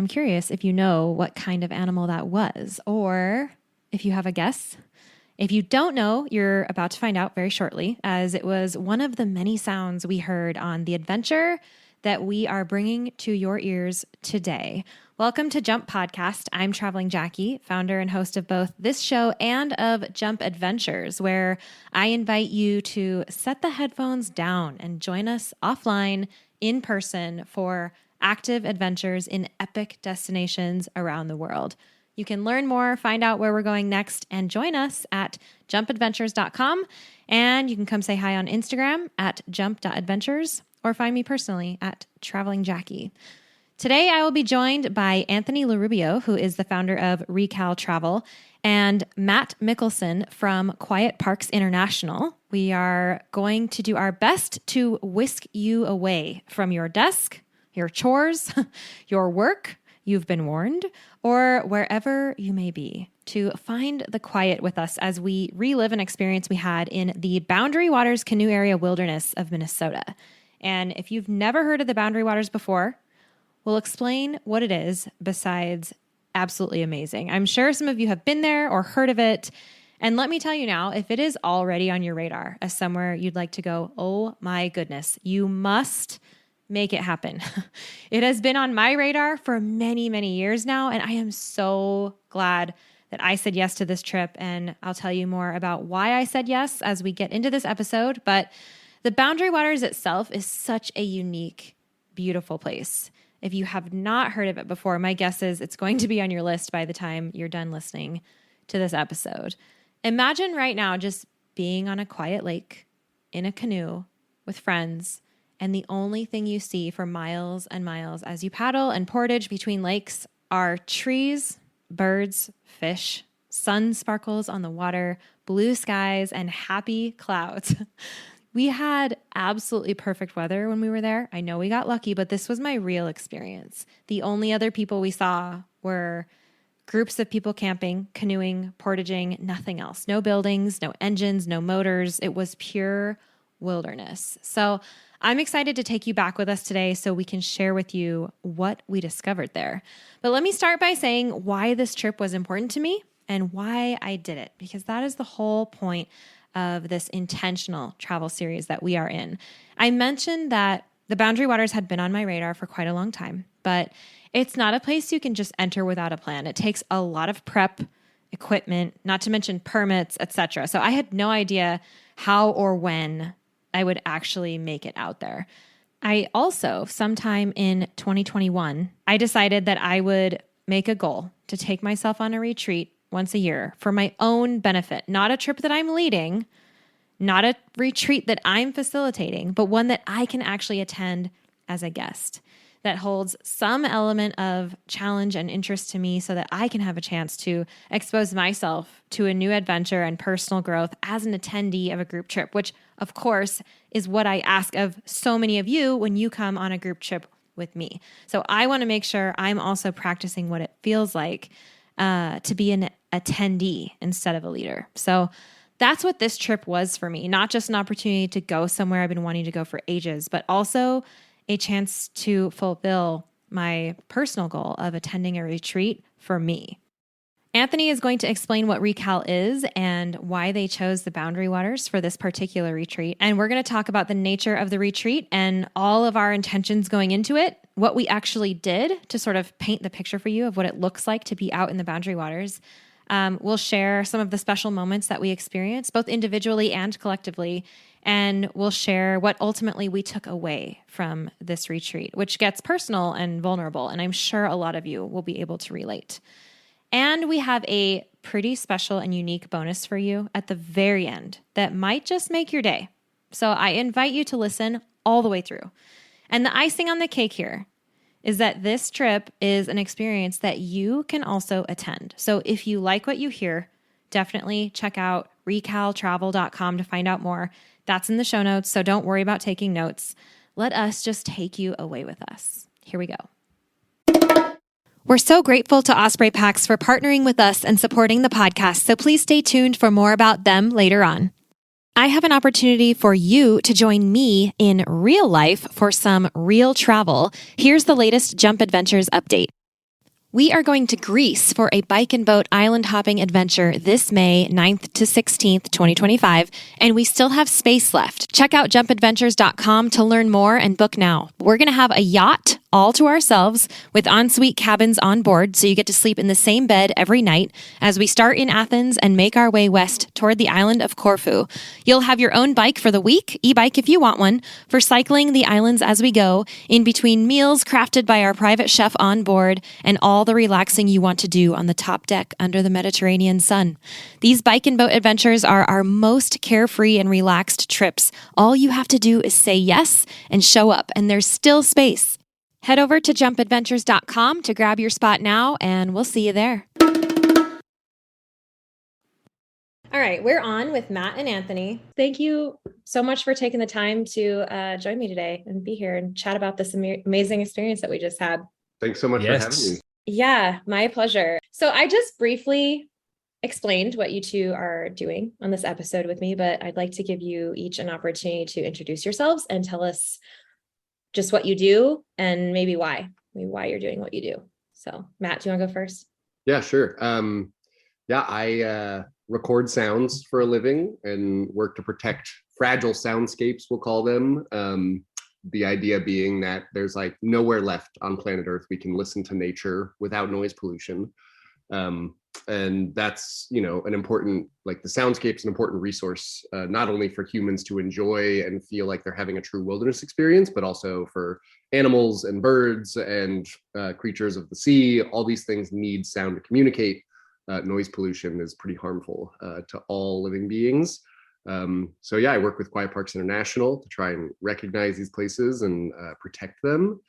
I'm curious if you know what kind of animal that was, or if you have a guess. If you don't know, you're about to find out very shortly, as it was one of the many sounds we heard on the adventure that we are bringing to your ears today. Welcome to Jump Podcast. I'm Traveling Jackie, founder and host of both this show and of Jump Adventures, where I invite you to set the headphones down and join us offline in person for active adventures in epic destinations around the world. You can learn more, find out where we're going next, and join us at jumpadventures.com. And you can come say hi on Instagram at jump.adventures or find me personally at Traveling Jackie. Today, I will be joined by Anthony LaRubio, who is the founder of Recal Travel, and Matt Mickelson from Quiet Parks International. We are going to do our best to whisk you away from your desk, your chores, your work, you've been warned, or wherever you may be, to find the quiet with us as we relive an experience we had in the Boundary Waters Canoe Area Wilderness of Minnesota. And if you've never heard of the Boundary Waters before, we'll explain what it is besides absolutely amazing. I'm sure some of you have been there or heard of it. And let me tell you now, if it is already on your radar as somewhere you'd like to go, oh my goodness, you must make it happen. It has been on my radar for many, many years now, and I am so glad that I said yes to this trip, and I'll tell you more about why I said yes as we get into this episode. But the Boundary Waters itself is such a unique, beautiful place. If you have not heard of it before, my guess is it's going to be on your list by the time you're done listening to this episode. Imagine right now just being on a quiet lake in a canoe with friends, and the only thing you see for miles and miles as you paddle and portage between lakes are trees, birds, fish, sun sparkles on the water, blue skies, and happy clouds. We had absolutely perfect weather when we were there. I know we got lucky, but this was my real experience. The only other people we saw were groups of people camping, canoeing, portaging, nothing else. No buildings, no engines, no motors. It was pure wilderness. So I'm excited to take you back with us today so we can share with you what we discovered there. But let me start by saying why this trip was important to me and why I did it, because that is the whole point of this intentional travel series that we are in. I mentioned that the Boundary Waters had been on my radar for quite a long time, but it's not a place you can just enter without a plan. It takes a lot of prep, equipment, not to mention permits, etc. So I had no idea how or when I would actually make it out there. I also, sometime in 2021, I decided that I would make a goal to take myself on a retreat once a year for my own benefit, not a trip that I'm leading, not a retreat that I'm facilitating, but one that I can actually attend as a guest that holds some element of challenge and interest to me so that I can have a chance to expose myself to a new adventure and personal growth as an attendee of a group trip, which of course is what I ask of so many of you when you come on a group trip with me. So I want to make sure I'm also practicing what it feels like to be an attendee instead of a leader. So that's what this trip was for me, not just an opportunity to go somewhere I've been wanting to go for ages, but also a chance to fulfill my personal goal of attending a retreat for me. Anthony is going to explain what Recal is and why they chose the Boundary Waters for this particular retreat. And we're going to talk about the nature of the retreat and all of our intentions going into it, what we actually did to sort of paint the picture for you of what it looks like to be out in the Boundary Waters. We'll share some of the special moments that we experienced, both individually and collectively, and we'll share what ultimately we took away from this retreat, which gets personal and vulnerable, and I'm sure a lot of you will be able to relate. And we have a pretty special and unique bonus for you at the very end that might just make your day. So I invite you to listen all the way through. And the icing on the cake here is that this trip is an experience that you can also attend. So if you like what you hear, definitely check out recaltravel.com to find out more. That's in the show notes, so don't worry about taking notes. Let us just take you away with us. Here we go. We're so grateful to Osprey Packs for partnering with us and supporting the podcast, so please stay tuned for more about them later on. I have an opportunity for you to join me in real life for some real travel. Here's the latest Jump Adventures update. We are going to Greece for a bike and boat island hopping adventure this May 9th to 16th, 2025, and we still have space left. Check out jumpadventures.com to learn more and book now. We're going to have a yacht all to ourselves with ensuite cabins on board, so you get to sleep in the same bed every night as we start in Athens and make our way west toward the island of Corfu. You'll have your own bike for the week, e-bike if you want one, for cycling the islands as we go, in between meals crafted by our private chef on board, and all the relaxing you want to do on the top deck under the Mediterranean sun. These bike and boat adventures are our most carefree and relaxed trips. All you have to do is say yes and show up, and there's still space. Head over to jumpadventures.com to grab your spot now, and we'll see you there. All right, we're on with Matt and Anthony. Thank you so much for taking the time to join me today and be here and chat about this amazing experience that we just had. Thanks so much for having me. Yeah, my pleasure. So I just briefly explained what you two are doing on this episode with me, but I'd like to give you each an opportunity to introduce yourselves and tell us just what you do and maybe why you're doing what you do. So Matt, do you want to go first? Yeah, sure. I record sounds for a living and work to protect fragile soundscapes, we'll call them. The idea being that there's like nowhere left on planet Earth we can listen to nature without noise pollution. And that's, an important, like the soundscape's an important resource, not only for humans to enjoy and feel like they're having a true wilderness experience, but also for animals and birds and creatures of the sea. All these things need sound to communicate. Noise pollution is pretty harmful to all living beings. I work with Quiet Parks International to try and recognize these places and protect them.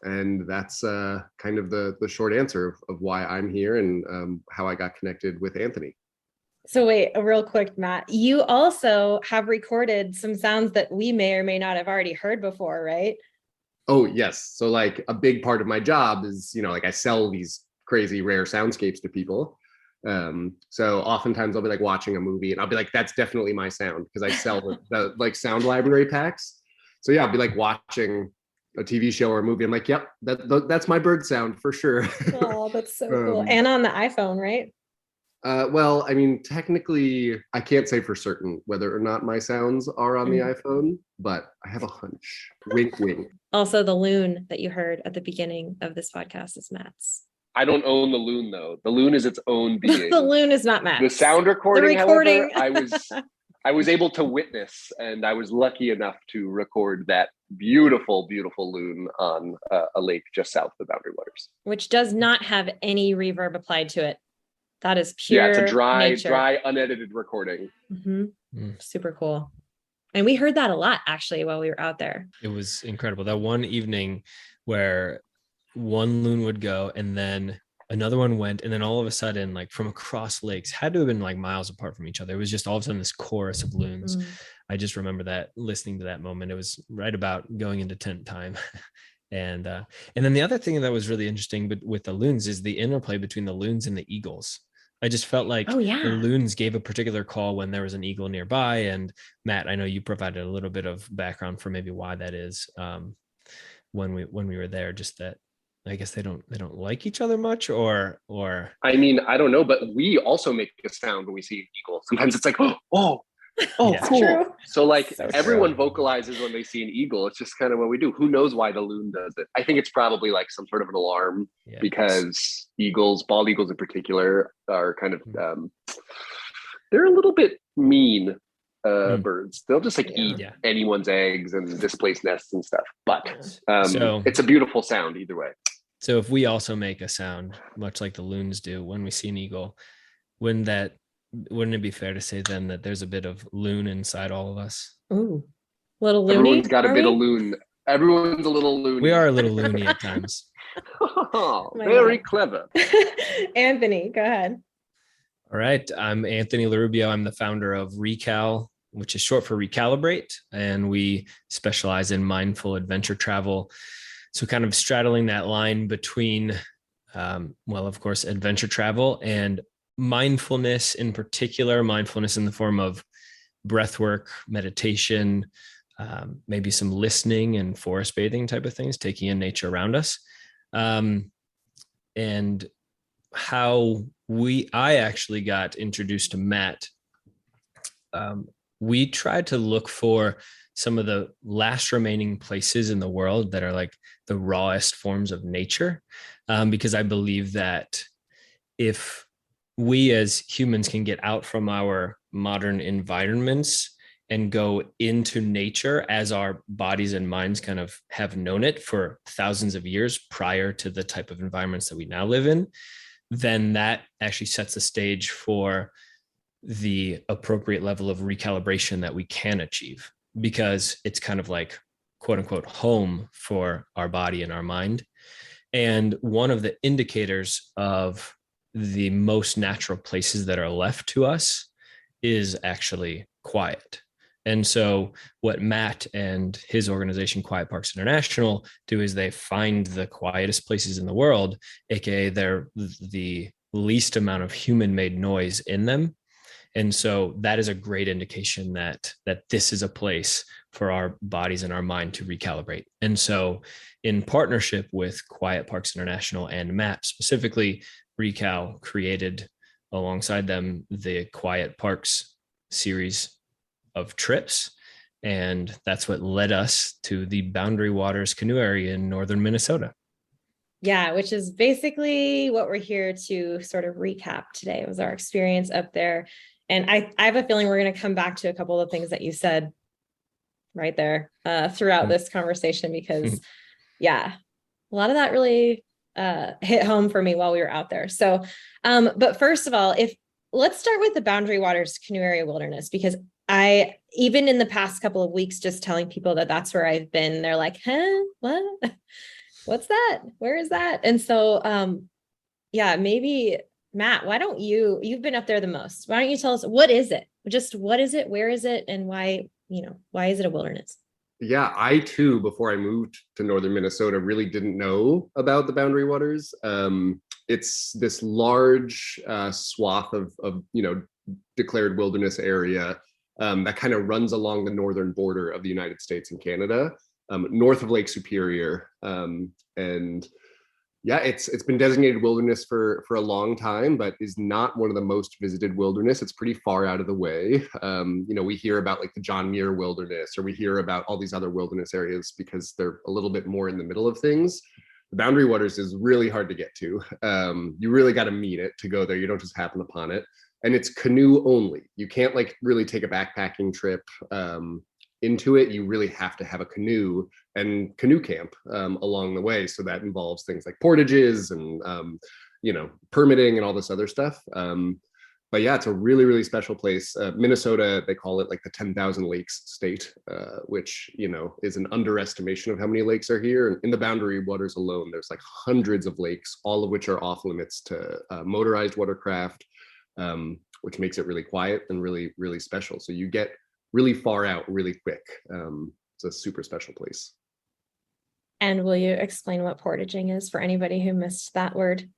And that's kind of the short answer of why I'm here and how I got connected with Anthony. So wait, real quick, Matt, you also have recorded some sounds that we may or may not have already heard before, right? Oh, yes. So like a big part of my job is, I sell these crazy rare soundscapes to people. So oftentimes I'll be like watching a movie and I'll be like, that's definitely my sound, because I sell the like sound library packs. So yeah, I'll be like watching a TV show or a movie. I'm like, yep, that's my bird sound for sure. Oh, that's so cool. And on the iPhone, right? Well, I mean, technically, I can't say for certain whether or not my sounds are on the iPhone, but I have a hunch. Wink, wink. Also, the loon that you heard at the beginning of this podcast is Matt's. I don't own the loon, though. The loon is its own being. The loon is not Matt's. The sound recording, however, I was able to witness, and I was lucky enough to record that beautiful, beautiful loon on a lake just south of the Boundary Waters. Which does not have any reverb applied to it. That is pure it's a dry, nature. unedited recording. Super cool. And we heard that a lot, actually, while we were out there. It was incredible. That one evening where one loon would go and then another one went, and then all of a sudden, like from across lakes, had to have been like miles apart from each other. It was just all of a sudden this chorus of loons. I just remember that, listening to that moment. It was right about going into tent time. And then the other thing that was really interesting with the loons is the interplay between the loons and the eagles. I just felt like the loons gave a particular call when there was an eagle nearby. And Matt, I know you provided a little bit of background for maybe why that is when we were there. Just that I guess they don't like each other much, or I mean, I don't know, but we also make a sound when we see an eagle. Sometimes it's like, oh, yeah. Cool. True. So like everyone vocalizes when they see an eagle. It's just kind of what we do. Who knows why the loon does it? I think it's probably like some sort of an alarm because bald eagles in particular, are kind of they're a little bit mean birds. They'll just like eat anyone's eggs and displace nests and stuff. But so it's a beautiful sound either way. So if we also make a sound much like the loons do when we see an eagle, wouldn't it be fair to say then that there's a bit of loon inside all of us? Ooh, little loony. Everyone's got a bit of loon. Everyone's a little loony. We are a little loony at times. Very clever. Anthony, go ahead. All right. I'm Anthony LaRubio. I'm the founder of Recal, which is short for Recalibrate. And we specialize in mindful adventure travel. So kind of straddling that line between, of course, adventure travel and mindfulness in particular, mindfulness in the form of breath work, meditation, maybe some listening and forest bathing type of things, taking in nature around us. and how I actually got introduced to Matt. We tried to look for some of the last remaining places in the world that are like the rawest forms of nature, because I believe that if we as humans can get out from our modern environments and go into nature as our bodies and minds kind of have known it for thousands of years prior to the type of environments that we now live in, then that actually sets the stage for the appropriate level of recalibration that we can achieve, because it's kind of like quote unquote home for our body and our mind. And one of the indicators of the most natural places that are left to us is actually quiet. And so what Matt and his organization, Quiet Parks International, do is they find the quietest places in the world, aka they're the least amount of human-made noise in them. And so that is a great indication that this is a place for our bodies and our mind to recalibrate. And so in partnership with Quiet Parks International and Matt specifically, Recal created alongside them the Quiet Parks series of trips. And that's what led us to the Boundary Waters Canoe area in northern Minnesota. Yeah, which is basically what we're here to sort of recap today. It was our experience up there. And I have a feeling we're going to come back to a couple of things that you said right there throughout this conversation, because yeah, a lot of that really hit home for me while we were out there. So, but first of all, let's start with the Boundary Waters Canoe Area Wilderness, because I, even in the past couple of weeks, just telling people that that's where I've been, they're like, huh, what, what's that? Where is that? And so, yeah, maybe Matt, why don't you've been up there the most. Why don't you tell us, what is it? Just what is it? Where is it? And why is it a wilderness? Yeah, I too, before I moved to northern Minnesota, really didn't know about the Boundary Waters. It's this large swath of declared wilderness area that kind of runs along the northern border of the United States and Canada, north of Lake Superior. And yeah, it's been designated wilderness for a long time, but is not one of the most visited wilderness. It's pretty far out of the way. We hear about like the John Muir Wilderness, or we hear about all these other wilderness areas because they're a little bit more in the middle of things. The Boundary Waters is really hard to get to. You really got to meet it to go there. You don't just happen upon it. And it's canoe only. You can't like really take a backpacking trip into it. You really have to have a canoe and canoe camp along the way. So that involves things like portages and permitting and all this other stuff. But yeah, it's a really, really special place. Minnesota, they call it like the 10,000 lakes state, which is an underestimation of how many lakes are here. And in the Boundary Waters alone, there's like hundreds of lakes, all of which are off limits to motorized watercraft, which makes it really quiet and really, really special. So you get really far out really quick. It's a super special place. And will you explain what portaging is for anybody who missed that word?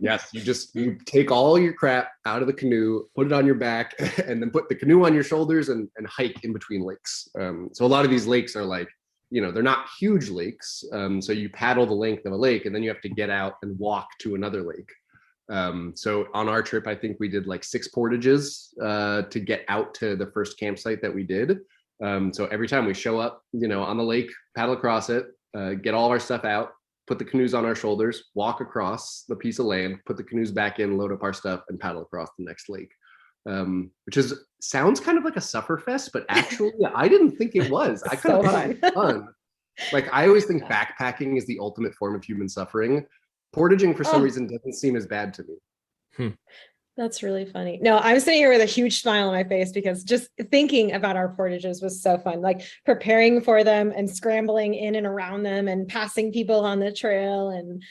Yes, you take all your crap out of the canoe, put it on your back, and then put the canoe on your shoulders and hike in between lakes. So a lot of these lakes are like, they're not huge lakes. So you paddle the length of a lake and then you have to get out and walk to another lake. So on our trip, I think we did like 6 portages to get out to the first campsite that we did. So every time we show up, on the lake, paddle across it, get all of our stuff out, put the canoes on our shoulders, walk across the piece of land, put the canoes back in, load up our stuff, and paddle across the next lake. Which sounds kind of like a sufferfest, but actually I didn't think it was. I kind of thought it was fun. Like I always think backpacking is the ultimate form of human suffering. Portaging for some reason doesn't seem as bad to me. That's really funny. No, I'm sitting here with a huge smile on my face because just thinking about our portages was so fun, like preparing for them and scrambling in and around them and passing people on the trail and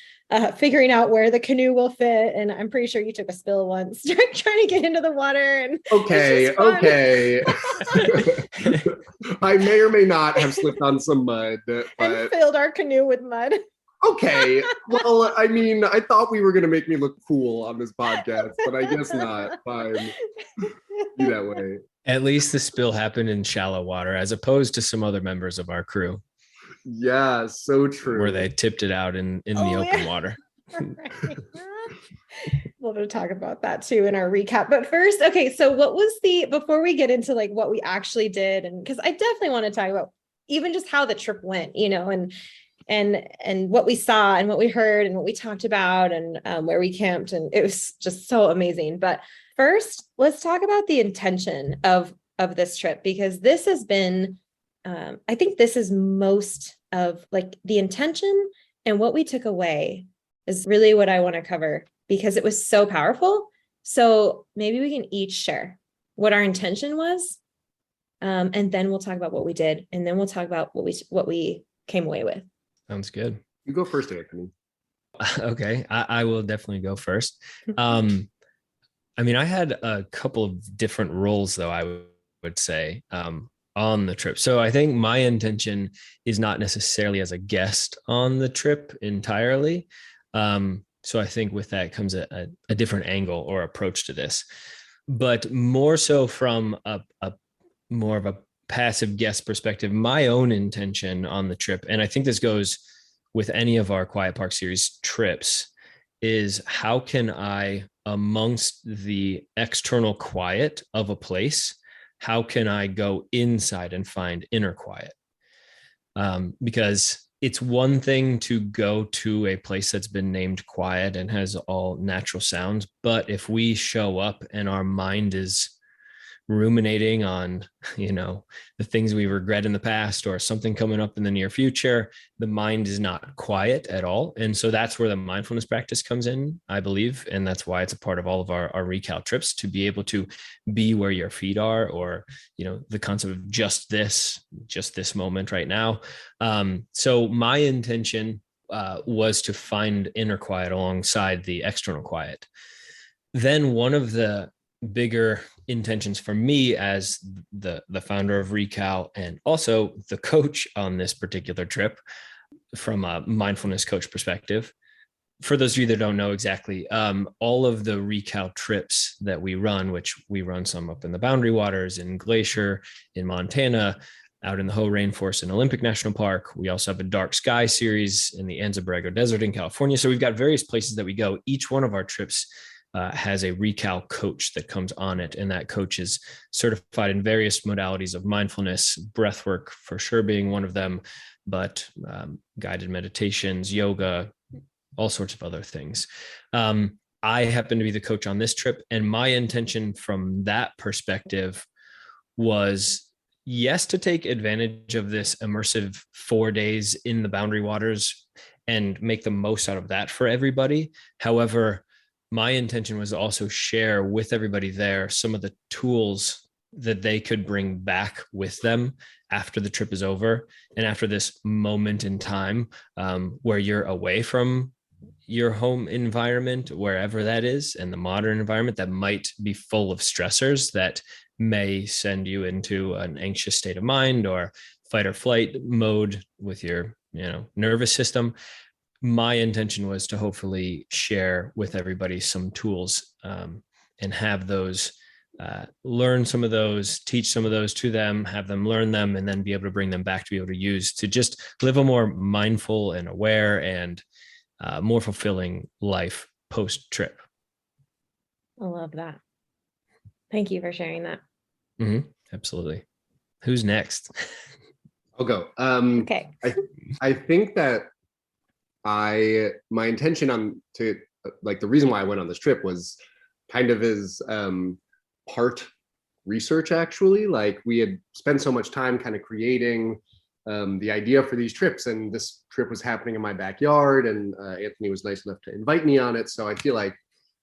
figuring out where the canoe will fit. And I'm pretty sure you took a spill once trying to get into the water. And okay. I may or may not have slipped on some mud, but and filled our canoe with mud. Okay. Well, I mean, I thought we were going to make me look cool on this podcast, but I guess not. Fine. Be that way. At least the spill happened in shallow water as opposed to some other members of our crew. Yeah, so true. Where they tipped it out in the open water. Right. We'll talk about that too in our recap. But first, okay, so what was before we get into like what we actually did, and because I definitely want to talk about even just how the trip went, and what we saw and what we heard and what we talked about and where we camped, and it was just so amazing. But first, let's talk about the intention of this trip, because this has been, I think this is most of like the intention, and what we took away is really what I want to cover, because it was so powerful. So maybe we can each share what our intention was, and then we'll talk about what we did, and then we'll talk about what we came away with. Sounds good. You go first, Anthony. Okay, I will definitely go first. I mean, I had a couple of different roles, though, I would say, on the trip. So I think my intention is not necessarily as a guest on the trip entirely. So I think with that comes a different angle or approach to this, but more so from a more of a passive guest perspective. My own intention on the trip, and I think this goes with any of our Quiet Park series trips, is how can I, amongst the external quiet of a place, how can I go inside and find inner quiet? Because it's one thing to go to a place that's been named quiet and has all natural sounds, but if we show up and our mind is ruminating on, the things we regret in the past or something coming up in the near future, the mind is not quiet at all. And so that's where the mindfulness practice comes in, I believe. And that's why it's a part of all of our Recal trips, to be able to be where your feet are, or, the concept of just this moment right now. So my intention was to find inner quiet alongside the external quiet. Then one of the bigger intentions for me as the founder of Recal, and also the coach on this particular trip from a mindfulness coach perspective. For those of you that don't know exactly, all of the Recal trips that we run, which we run some up in the Boundary Waters, in Glacier, in Montana, out in the Hoh Rainforest in Olympic National Park. We also have a Dark Sky series in the Anza Borrego Desert in California. So we've got various places that we go. Each one of our trips has a Recal coach that comes on it. And that coach is certified in various modalities of mindfulness, breathwork for sure being one of them, but guided meditations, yoga, all sorts of other things. I happen to be the coach on this trip. And my intention from that perspective was, yes, to take advantage of this immersive 4 days in the Boundary Waters and make the most out of that for everybody. However, my intention was to also share with everybody there some of the tools that they could bring back with them after the trip is over, and after this moment in time where you're away from your home environment, wherever that is, and the modern environment that might be full of stressors that may send you into an anxious state of mind or fight or flight mode with your nervous system. My intention was to hopefully share with everybody some tools and have those, learn some of those, teach some of those to them, have them learn them, and then be able to bring them back to be able to use to just live a more mindful and aware and more fulfilling life post-trip. I love that. Thank you for sharing that. Mm-hmm. Absolutely. Who's next? I'll go. Okay. I think that my intention the reason why I went on this trip was kind of as part research, actually. Like, we had spent so much time kind of creating the idea for these trips, and this trip was happening in my backyard, and Anthony was nice enough to invite me on it. So I feel like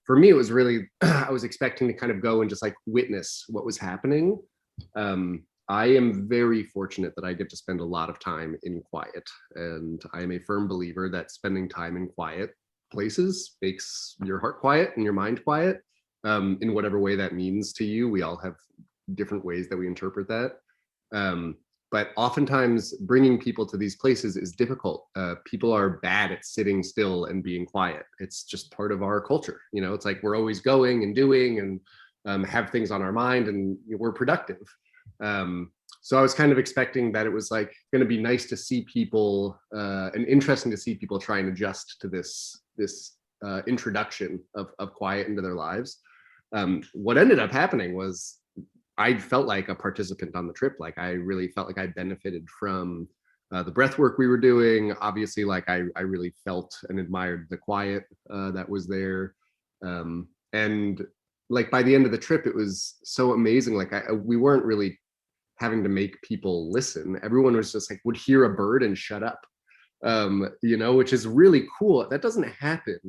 for me, it was really, I was expecting to kind of go and just like witness what was happening. I am very fortunate that I get to spend a lot of time in quiet, and I am a firm believer that spending time in quiet places makes your heart quiet and your mind quiet, in whatever way that means to you. We all have different ways that we interpret that. But oftentimes bringing people to these places is difficult. People are bad at sitting still and being quiet. It's just part of our culture. It's like we're always going and doing and have things on our mind, and we're productive. So I was kind of expecting that it was like going to be nice to see people and interesting to see people try and adjust to this introduction of quiet into their lives. What ended up happening was I felt like a participant on the trip. Like I really felt like I benefited from the breath work we were doing. Obviously, like I really felt and admired the quiet that was there. And like by the end of the trip, it was so amazing. Like we weren't really having to make people listen. Everyone was just like would hear a bird and shut up, which is really cool. That doesn't happen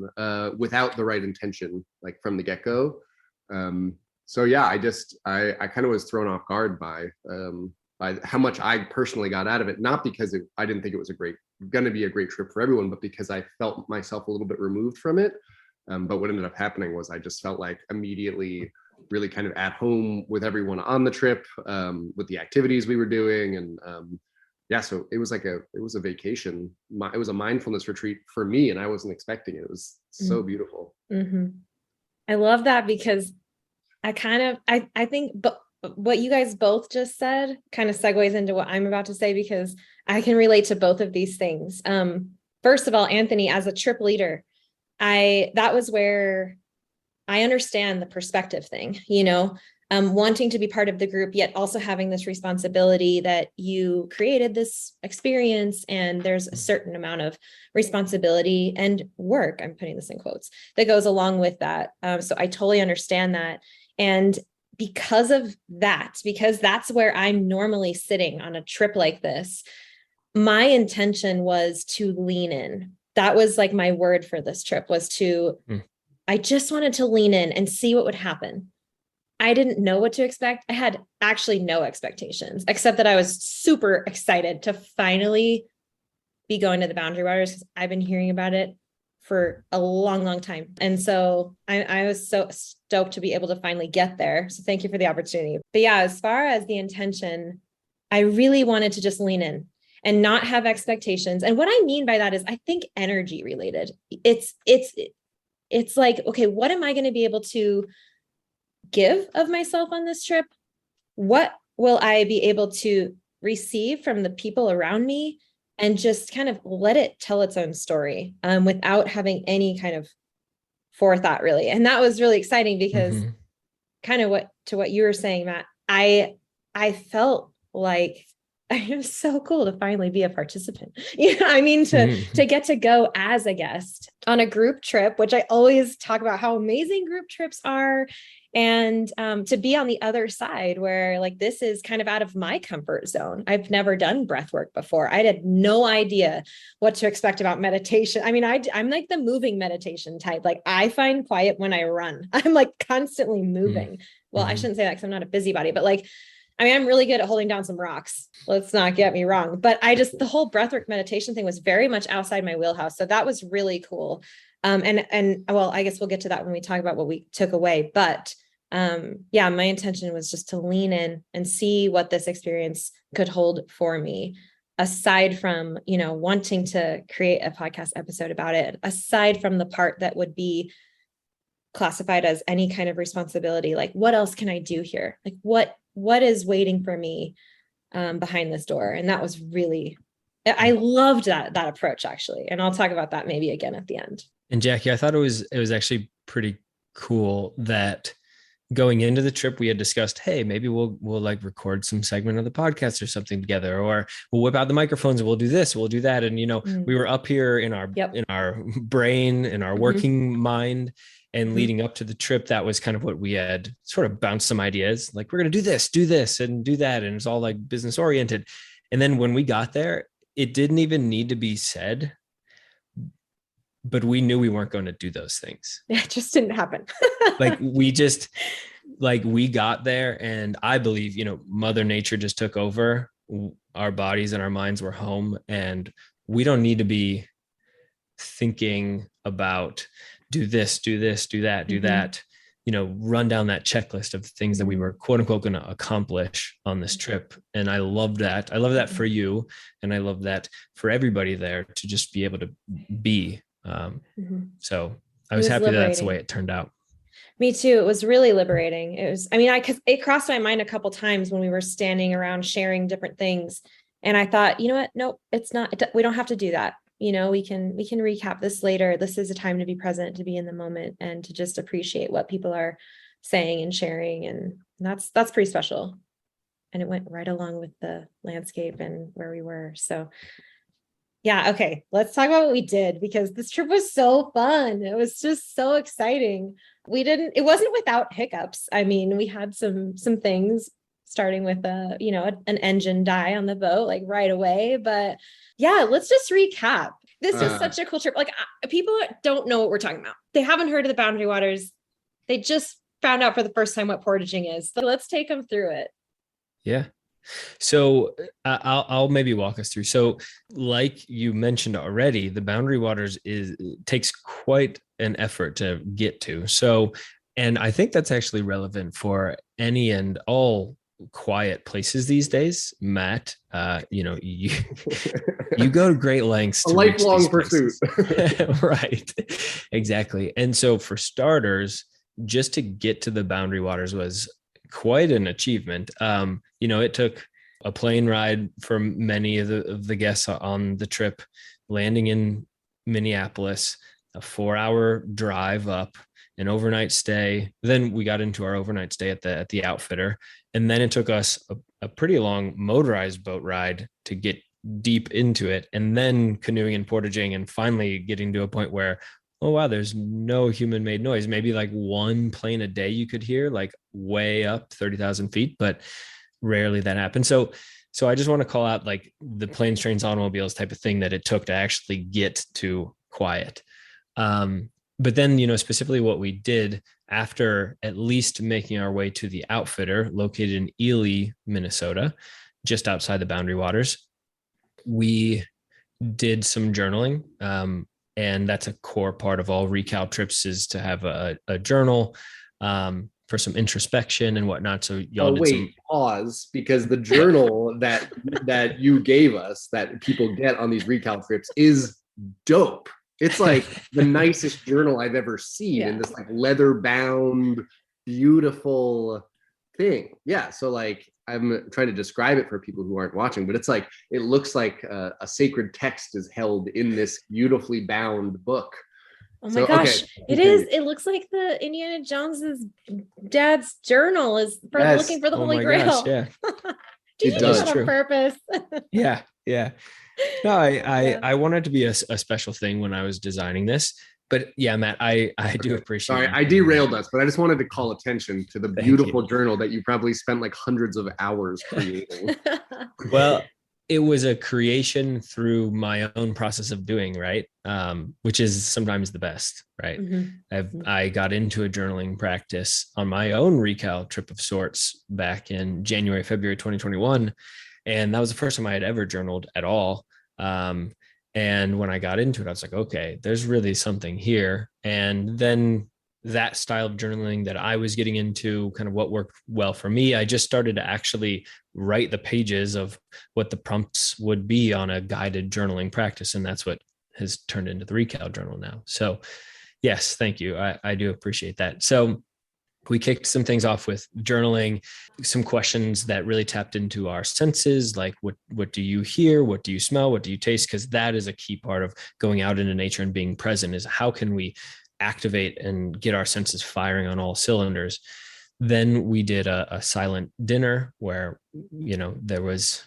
without the right intention, like from the get-go. So yeah, I kind of was thrown off guard by how much I personally got out of it. Not because I didn't think it was going to be a great trip for everyone, but because I felt myself a little bit removed from it. But what ended up happening was I just felt like immediately really kind of at home with everyone on the trip, with the activities we were doing. And so it was a vacation. It was a mindfulness retreat for me, and I wasn't expecting it. It was so beautiful. Mm-hmm. I love that because I think, but what you guys both just said kind of segues into what I'm about to say, because I can relate to both of these things. First of all, Anthony, as a trip leader, that was where I understand the perspective thing, wanting to be part of the group, yet also having this responsibility that you created this experience. And there's a certain amount of responsibility and work, I'm putting this in quotes, that goes along with that. So I totally understand that. And because that's where I'm normally sitting on a trip like this, my intention was to lean in. That was like my word for this trip was I just wanted to lean in and see what would happen. I didn't know what to expect. I had actually no expectations, except that I was super excited to finally be going to the Boundary Waters, because I've been hearing about it for a long, long time. And so I was so stoked to be able to finally get there. So thank you for the opportunity. But yeah, as far as the intention, I really wanted to just lean in and not have expectations. And what I mean by that is I think energy related. It's like, okay, what am I going to be able to give of myself on this trip? What will I be able to receive from the people around me? And just kind of let it tell its own story without having any kind of forethought, really. And that was really exciting because kind of what you were saying, Matt, I felt like it was so cool to finally be a participant. To get to go as a guest on a group trip, which I always talk about how amazing group trips are. And to be on the other side where like, this is kind of out of my comfort zone. I've never done breath work before. I had no idea what to expect about meditation. I mean, I'm like the moving meditation type. Like I find quiet when I run. I'm like constantly moving. Well, I shouldn't say that because I'm not a busybody, but like, I mean, I'm really good at holding down some rocks. Let's not get me wrong. But the whole breathwork meditation thing was very much outside my wheelhouse. So that was really cool. And well, I guess we'll get to that when we talk about what we took away. But my intention was just to lean in and see what this experience could hold for me, aside from, wanting to create a podcast episode about it, aside from the part that would be classified as any kind of responsibility. Like, what else can I do here? Like, what is waiting for me behind this door? And that was really, I loved that approach, actually. And I'll talk about that maybe again at the end. And Jackie, I thought it was actually pretty cool that going into the trip, we had discussed, hey, maybe we'll like record some segment of the podcast or something together, or we'll whip out the microphones and we'll do this, we'll do that. And, we were up here in our brain, in our working mind, and leading up to the trip, that was kind of what we had sort of bounced some ideas, like we're going to do this and do that. And it's all like business oriented. And then when we got there, it didn't even need to be said, but we knew we weren't going to do those things. It just didn't happen. we got there, and I believe, Mother Nature just took over. Our bodies and our minds were home, and we don't need to be thinking about do this, do that, do that, run down that checklist of things that we were quote unquote going to accomplish on this trip. And I love that. I love that for you. And I love that for everybody there to just be able to be. So I was happy that that's the way it turned out. Me too. It was really liberating. It crossed my mind a couple times when we were standing around sharing different things. And I thought, you know what? No, it's not. We don't have to do that. we can recap this later. This is a time to be present, to be in the moment, and to just appreciate what people are saying and sharing. And that's pretty special. And it went right along with the landscape and where we were. So yeah, okay, let's talk about what we did, because this trip was so fun. It was just so exciting. It wasn't without hiccups. I mean, we had some things, starting with an engine die on the boat, like right away. But yeah, let's just recap. This was such a cool trip. Like, people don't know what we're talking about. They haven't heard of the Boundary Waters. They just found out for the first time what portaging is. So let's take them through it. Yeah. So I'll maybe walk us through. So like you mentioned already, the Boundary Waters takes quite an effort to get to. So, and I think that's actually relevant for any and all quiet places these days. Matt, you go to great lengths to a lifelong pursuit. Right, exactly. And so for starters, just to get to the Boundary Waters was quite an achievement. It took a plane ride for many of the guests on the trip, landing in Minneapolis, a 4-hour drive up, an overnight stay. Then we got into our overnight stay at the outfitter. And then it took us a pretty long motorized boat ride to get deep into it, and then canoeing and portaging, and finally getting to a point where, oh wow, there's no human made noise. Maybe like one plane a day you could hear, like way up 30,000 feet, but rarely that happens. So I just want to call out like the planes, trains, automobiles type of thing that it took to actually get to quiet. But then, specifically what we did after at least making our way to the outfitter located in Ely, Minnesota, just outside the Boundary Waters, we did some journaling. And that's a core part of all Recal trips, is to have a journal for some introspection and whatnot. So y'all pause, because the journal that you gave us that people get on these Recal trips is dope. It's like the nicest journal I've ever seen in this like leather bound, beautiful thing. Yeah. So like, I'm trying to describe it for people who aren't watching, but it's like, it looks like a sacred text is held in this beautifully bound book. Oh my gosh, okay. It is. It looks like the Indiana Jones's dad's journal is looking for the Holy Grail. Gosh, yeah. Did you do that on purpose? Yeah. No, I wanted it to be a special thing when I was designing this. But yeah, Matt, I do appreciate it. Sorry, I derailed us, but I just wanted to call attention to the beautiful journal that you probably spent like hundreds of hours creating. Well, it was a creation through my own process of doing, right? Which is sometimes the best, right? Mm-hmm. I got into a journaling practice on my own Recal trip of sorts back in January, February 2021. And that was the first time I had ever journaled at all. And when I got into it, I was like, okay, there's really something here. And then that style of journaling that I was getting into, kind of what worked well for me, I just started to actually write the pages of what the prompts would be on a guided journaling practice. And that's what has turned into the Recal journal now. So yes, thank you. I do appreciate that. So we kicked some things off with journaling, some questions that really tapped into our senses, like what do you hear? What do you smell? What do you taste? Because that is a key part of going out into nature and being present, is how can we activate and get our senses firing on all cylinders. Then we did a silent dinner where, there was,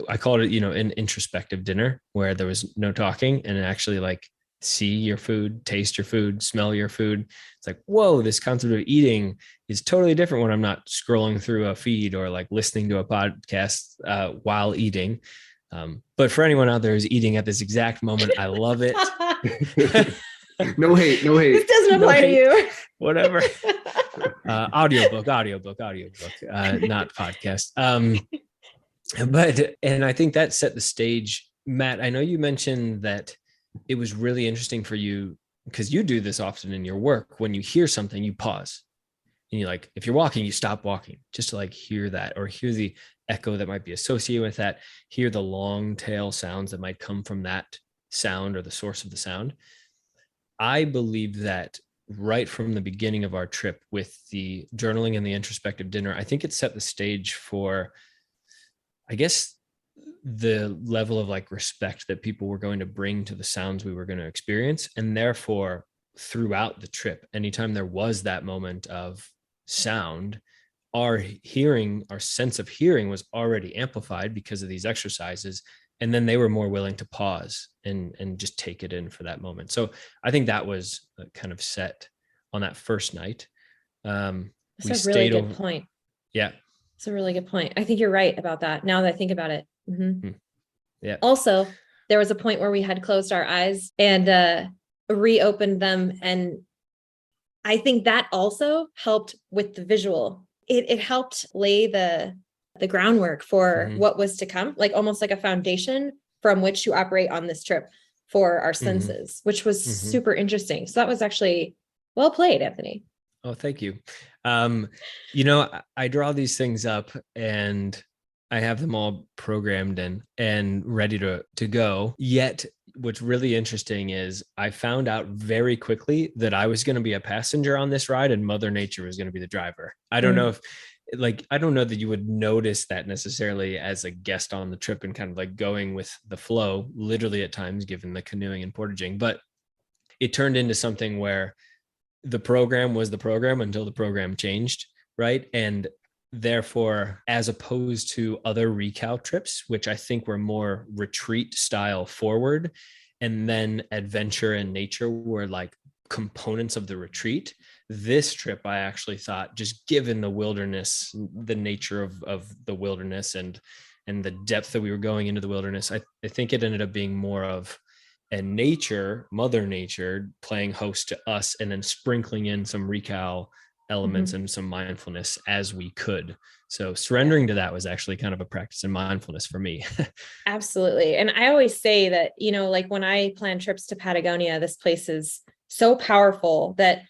I called it, an introspective dinner where there was no talking, and actually like see your food, taste your food, smell your food. It's like, whoa, this concept of eating is totally different when I'm not scrolling through a feed or like listening to a podcast while eating. But for anyone out there who's eating at this exact moment, I love it. No hate. This doesn't apply to you. Whatever. Audiobook, not podcast. And I think that set the stage. Matt, I know you mentioned that it was really interesting for you because you do this often in your work. When you hear something, you pause, and you like, if you're walking, you stop walking just to like hear that, or hear the echo that might be associated with that, hear the long tail sounds that might come from that sound or the source of the sound. I believe that right from the beginning of our trip with the journaling and the introspective dinner, I think it set the stage for, I guess, the level of like respect that people were going to bring to the sounds we were going to experience. And therefore, throughout the trip, anytime there was that moment of sound, our sense of hearing was already amplified because of these exercises. And then they were more willing to pause and just take it in for that moment. So I think that was kind of set on that first night. That's a really good point. Yeah. It's a really good point. I think you're right about that. Now that I think about it. Mm-hmm. Yeah. Also, there was a point where we had closed our eyes and reopened them. And I think that also helped with the visual. It helped lay the groundwork for what was to come, like almost like a foundation from which to operate on this trip for our senses, which was super interesting. So that was actually well played, Anthony. Oh, thank you. You know, I draw these things up and I have them all programmed and ready to go. Yet what's really interesting is I found out very quickly that I was going to be a passenger on this ride and Mother Nature was going to be the driver. I don't know if I don't know that you would notice that necessarily as a guest on the trip and kind of like going with the flow, literally at times, given the canoeing and portaging, but it turned into something where the program was the program until the program changed. Right. And therefore, as opposed to other Recal trips, which I think were more retreat style forward, and then adventure and nature were like components of the retreat. This trip, I actually thought, just given the wilderness, the nature of the wilderness and the depth that we were going into the wilderness, I think it ended up being more of a Mother Nature playing host to us and then sprinkling in some Recal elements and some mindfulness as we could. So surrendering to that was actually kind of a practice in mindfulness for me. Absolutely. And I always say that, you know, like when I plan trips to Patagonia, this place is so powerful that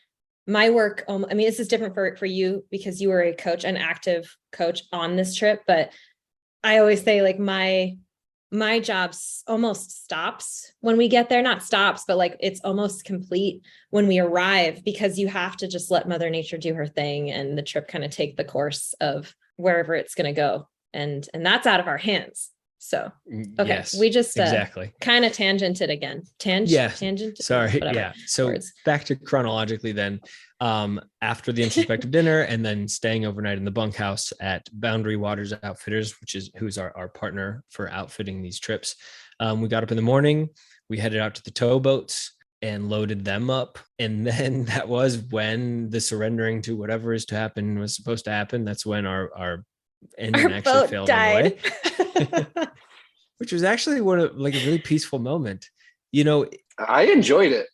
my work, I mean, this is different for you because you were a coach, an active coach on this trip, but I always say like my job almost stops when we get there, not stops, but like it's almost complete when we arrive, because you have to just let Mother Nature do her thing and the trip kind of take the course of wherever it's going to go. And that's out of our hands. So, okay. Yes, we just exactly kind of tangented again. Tangent. Sorry. Whatever. Yeah. So words. Back to chronologically then, after the introspective dinner and then staying overnight in the bunkhouse at Boundary Waters Outfitters, who's our partner for outfitting these trips. We got up in the morning, we headed out to the towboats and loaded them up. And then that was when the surrendering to whatever is to happen was supposed to happen. That's when our engine actually failed died. on the way. Which was actually like a really peaceful moment. You know, I enjoyed it.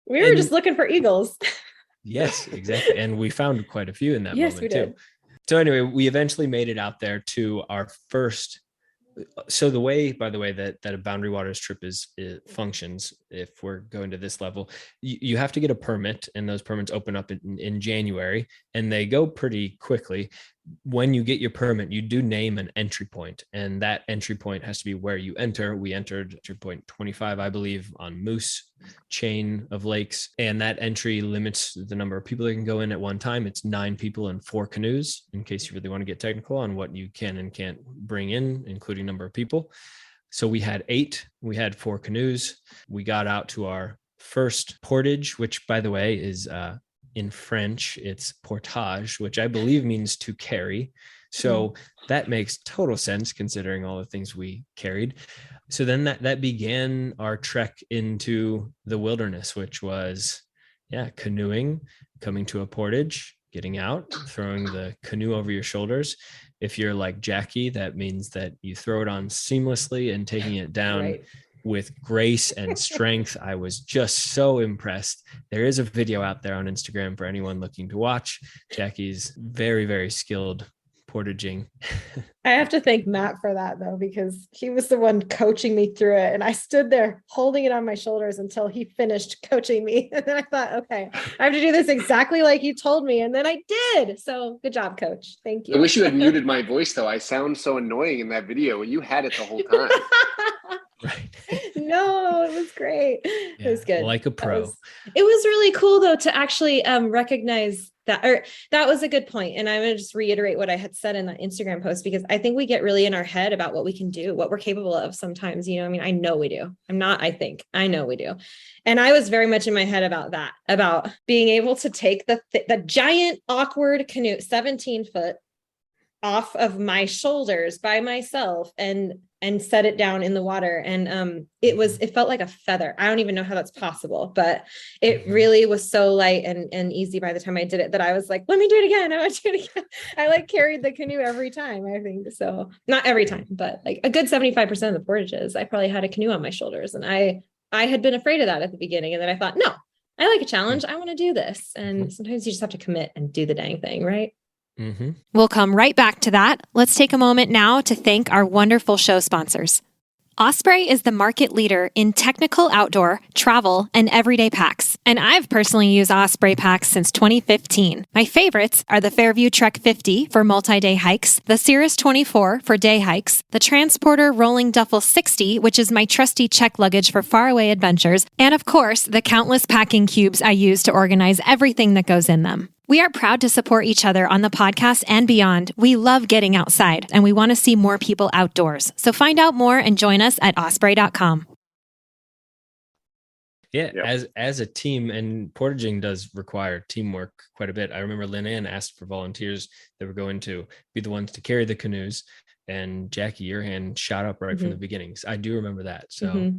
We were just looking for eagles. Yes, exactly. And we found quite a few in that moment we did. too. So anyway, we eventually made it out there to our first. So the way, by the way, that a Boundary Waters trip functions, if we're going to this level, you have to get a permit, and those permits open up in January, and they go pretty quickly. When you get your permit, you do name an entry point, and that entry point has to be where you enter. We entered entry point 25, I believe, on Moose chain of lakes, and that entry limits the number of people that can go in at one time. It's 9 people and 4 canoes, in case you really want to get technical on what you can and can't bring in, including number of people. So we had 8, we had 4 canoes. We got out to our first portage, which, by the way, is in French, it's portage, which I believe means to carry. So that makes total sense considering all the things we carried. So then that began our trek into the wilderness, which was, canoeing, coming to a portage, getting out, throwing the canoe over your shoulders. If you're like Jackie, that means that you throw it on seamlessly and taking it down with grace and strength. I was just so impressed. There is a video out there on Instagram for anyone looking to watch. Jackie's very, very skilled portaging. I have to thank Matt for that though, because he was the one coaching me through it. And I stood there holding it on my shoulders until he finished coaching me. And then I thought, okay, I have to do this exactly like you told me. And then I did. So good job, coach. Thank you. I wish you had muted my voice though. I sound so annoying in that video. You had it the whole time. Right. No, it was great. It was good. Like a pro. It was really cool though to actually recognize that was a good point. And I'm going to just reiterate what I had said in that Instagram post, because I think we get really in our head about what we can do, what we're capable of sometimes, I mean, I know we do. I know we do. And I was very much in my head about that, about being able to take the giant awkward canoe, 17 foot, off of my shoulders by myself and set it down in the water. And it felt like a feather. I don't even know how that's possible, but it really was so light and easy by the time I did it that I was like, let me do it again. I want to do it again. I like carried the canoe every time, I think. So not every time, but like a good 75% of the portages, I probably had a canoe on my shoulders. And I had been afraid of that at the beginning. And then I thought, no, I like a challenge. I want to do this. And sometimes you just have to commit and do the dang thing, right? We'll come right back to that. Let's take a moment now to thank our wonderful show sponsors. Osprey is the market leader in technical outdoor, travel, and everyday packs. And I've personally used Osprey packs since 2015. My favorites are the Fairview Trek 50 for multi-day hikes, the Cirrus 24 for day hikes, the Transporter Rolling Duffel 60, which is my trusty check luggage for faraway adventures, and of course, the countless packing cubes I use to organize everything that goes in them. We are proud to support each other on the podcast and beyond. We love getting outside, and we want to see more people outdoors. So find out more and join us at osprey.com. Yeah, as a team, and portaging does require teamwork quite a bit. I remember Lynn Ann asked for volunteers that were going to be the ones to carry the canoes, and Jackie, your hand shot up right from the beginnings. I do remember that. So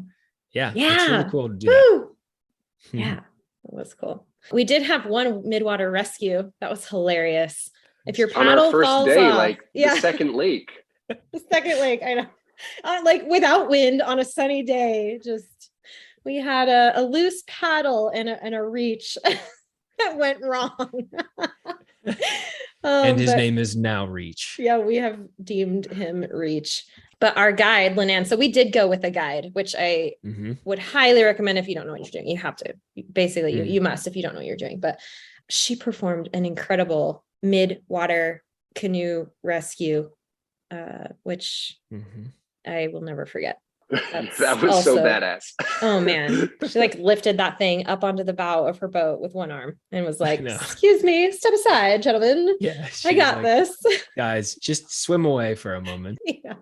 yeah, it's really cool to do that. Yeah, that was cool. We did have one midwater rescue. That was hilarious. If your paddle on our first falls day, off, like the second lake. The second lake, I know. Like without wind on a sunny day, we had a loose paddle and a reach that went wrong. And his name is now Reach. Yeah, we have deemed him Reach. But our guide, Lynn, so we did go with a guide, which I would highly recommend if you don't know what you're doing. You have to. Basically, you must if you don't know what you're doing. But she performed an incredible mid-water canoe rescue, which I will never forget. That was also so badass. Oh man, she like lifted that thing up onto the bow of her boat with one arm and was like, "Excuse me, step aside, gentlemen. Yeah, I got this. Guys, just swim away for a moment." Yeah.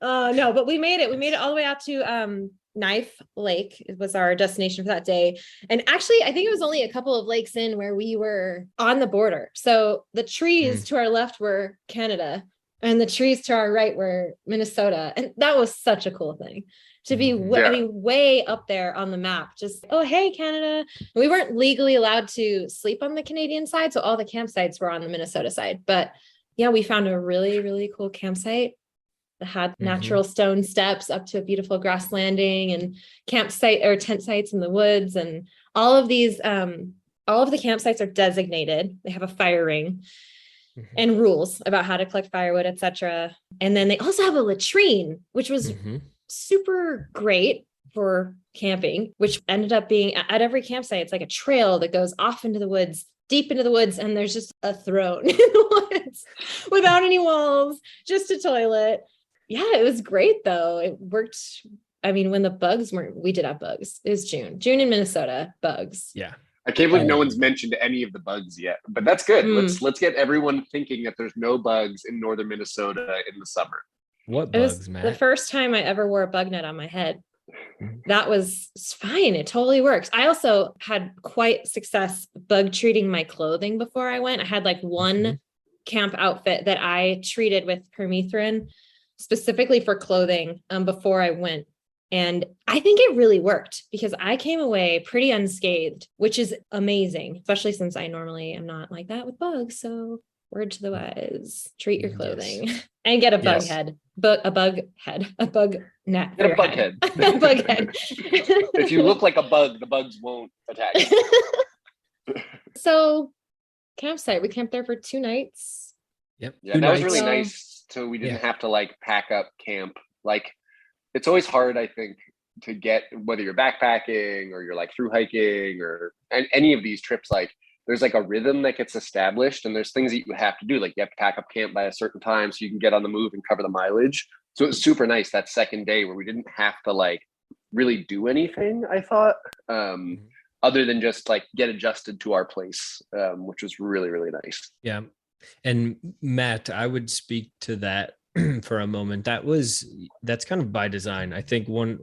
No, but we made it. We made it all the way out to Knife Lake. It was our destination for that day. And actually, I think it was only a couple of lakes in where we were on the border. So the trees to our left were Canada, and the trees to our right were Minnesota. And that was such a cool thing to be way up there on the map. Just, oh, hey, Canada. We weren't legally allowed to sleep on the Canadian side. So all the campsites were on the Minnesota side. But yeah, we found a really, really cool campsite that had natural stone steps up to a beautiful grass landing and campsite or tent sites in the woods. And all of these, all of the campsites are designated. They have a fire ring and rules about how to collect firewood, etc. And then they also have a latrine, which was super great for camping, which ended up being at every campsite. It's like a trail that goes off into the woods, deep into the woods. And there's just a throne in the woods without any walls, just a toilet. Yeah, it was great though. It worked. I mean, when the bugs weren't, we did have bugs. It was June in Minnesota, bugs. Yeah. I can't believe no one's mentioned any of the bugs yet, but that's good. Let's get everyone thinking that there's no bugs in northern Minnesota in the summer. What bugs, Matt? The first time I ever wore a bug net on my head. That was fine. It totally works. I also had quite success bug treating my clothing before I went. I had like one camp outfit that I treated with permethrin specifically for clothing before I went. And I think it really worked because I came away pretty unscathed, which is amazing, especially since I normally am not like that with bugs. So word to the wise, treat your clothing and get a bug head, a bug net. Get a bug head. A bug head. If you look like a bug, the bugs won't attack you. So campsite, we camped there for 2 nights. Yep. Yeah, that was really nice. So we didn't have to like pack up camp. Like it's always hard, I think, to get, whether you're backpacking or you're like through hiking or any of these trips, like there's like a rhythm that gets established and there's things that you have to do. Like you have to pack up camp by a certain time so you can get on the move and cover the mileage. So it was super nice that second day where we didn't have to like really do anything, I thought. other than just like get adjusted to our place, which was really, really nice. Yeah. And Matt, I would speak to that for a moment. That's kind of by design. I think one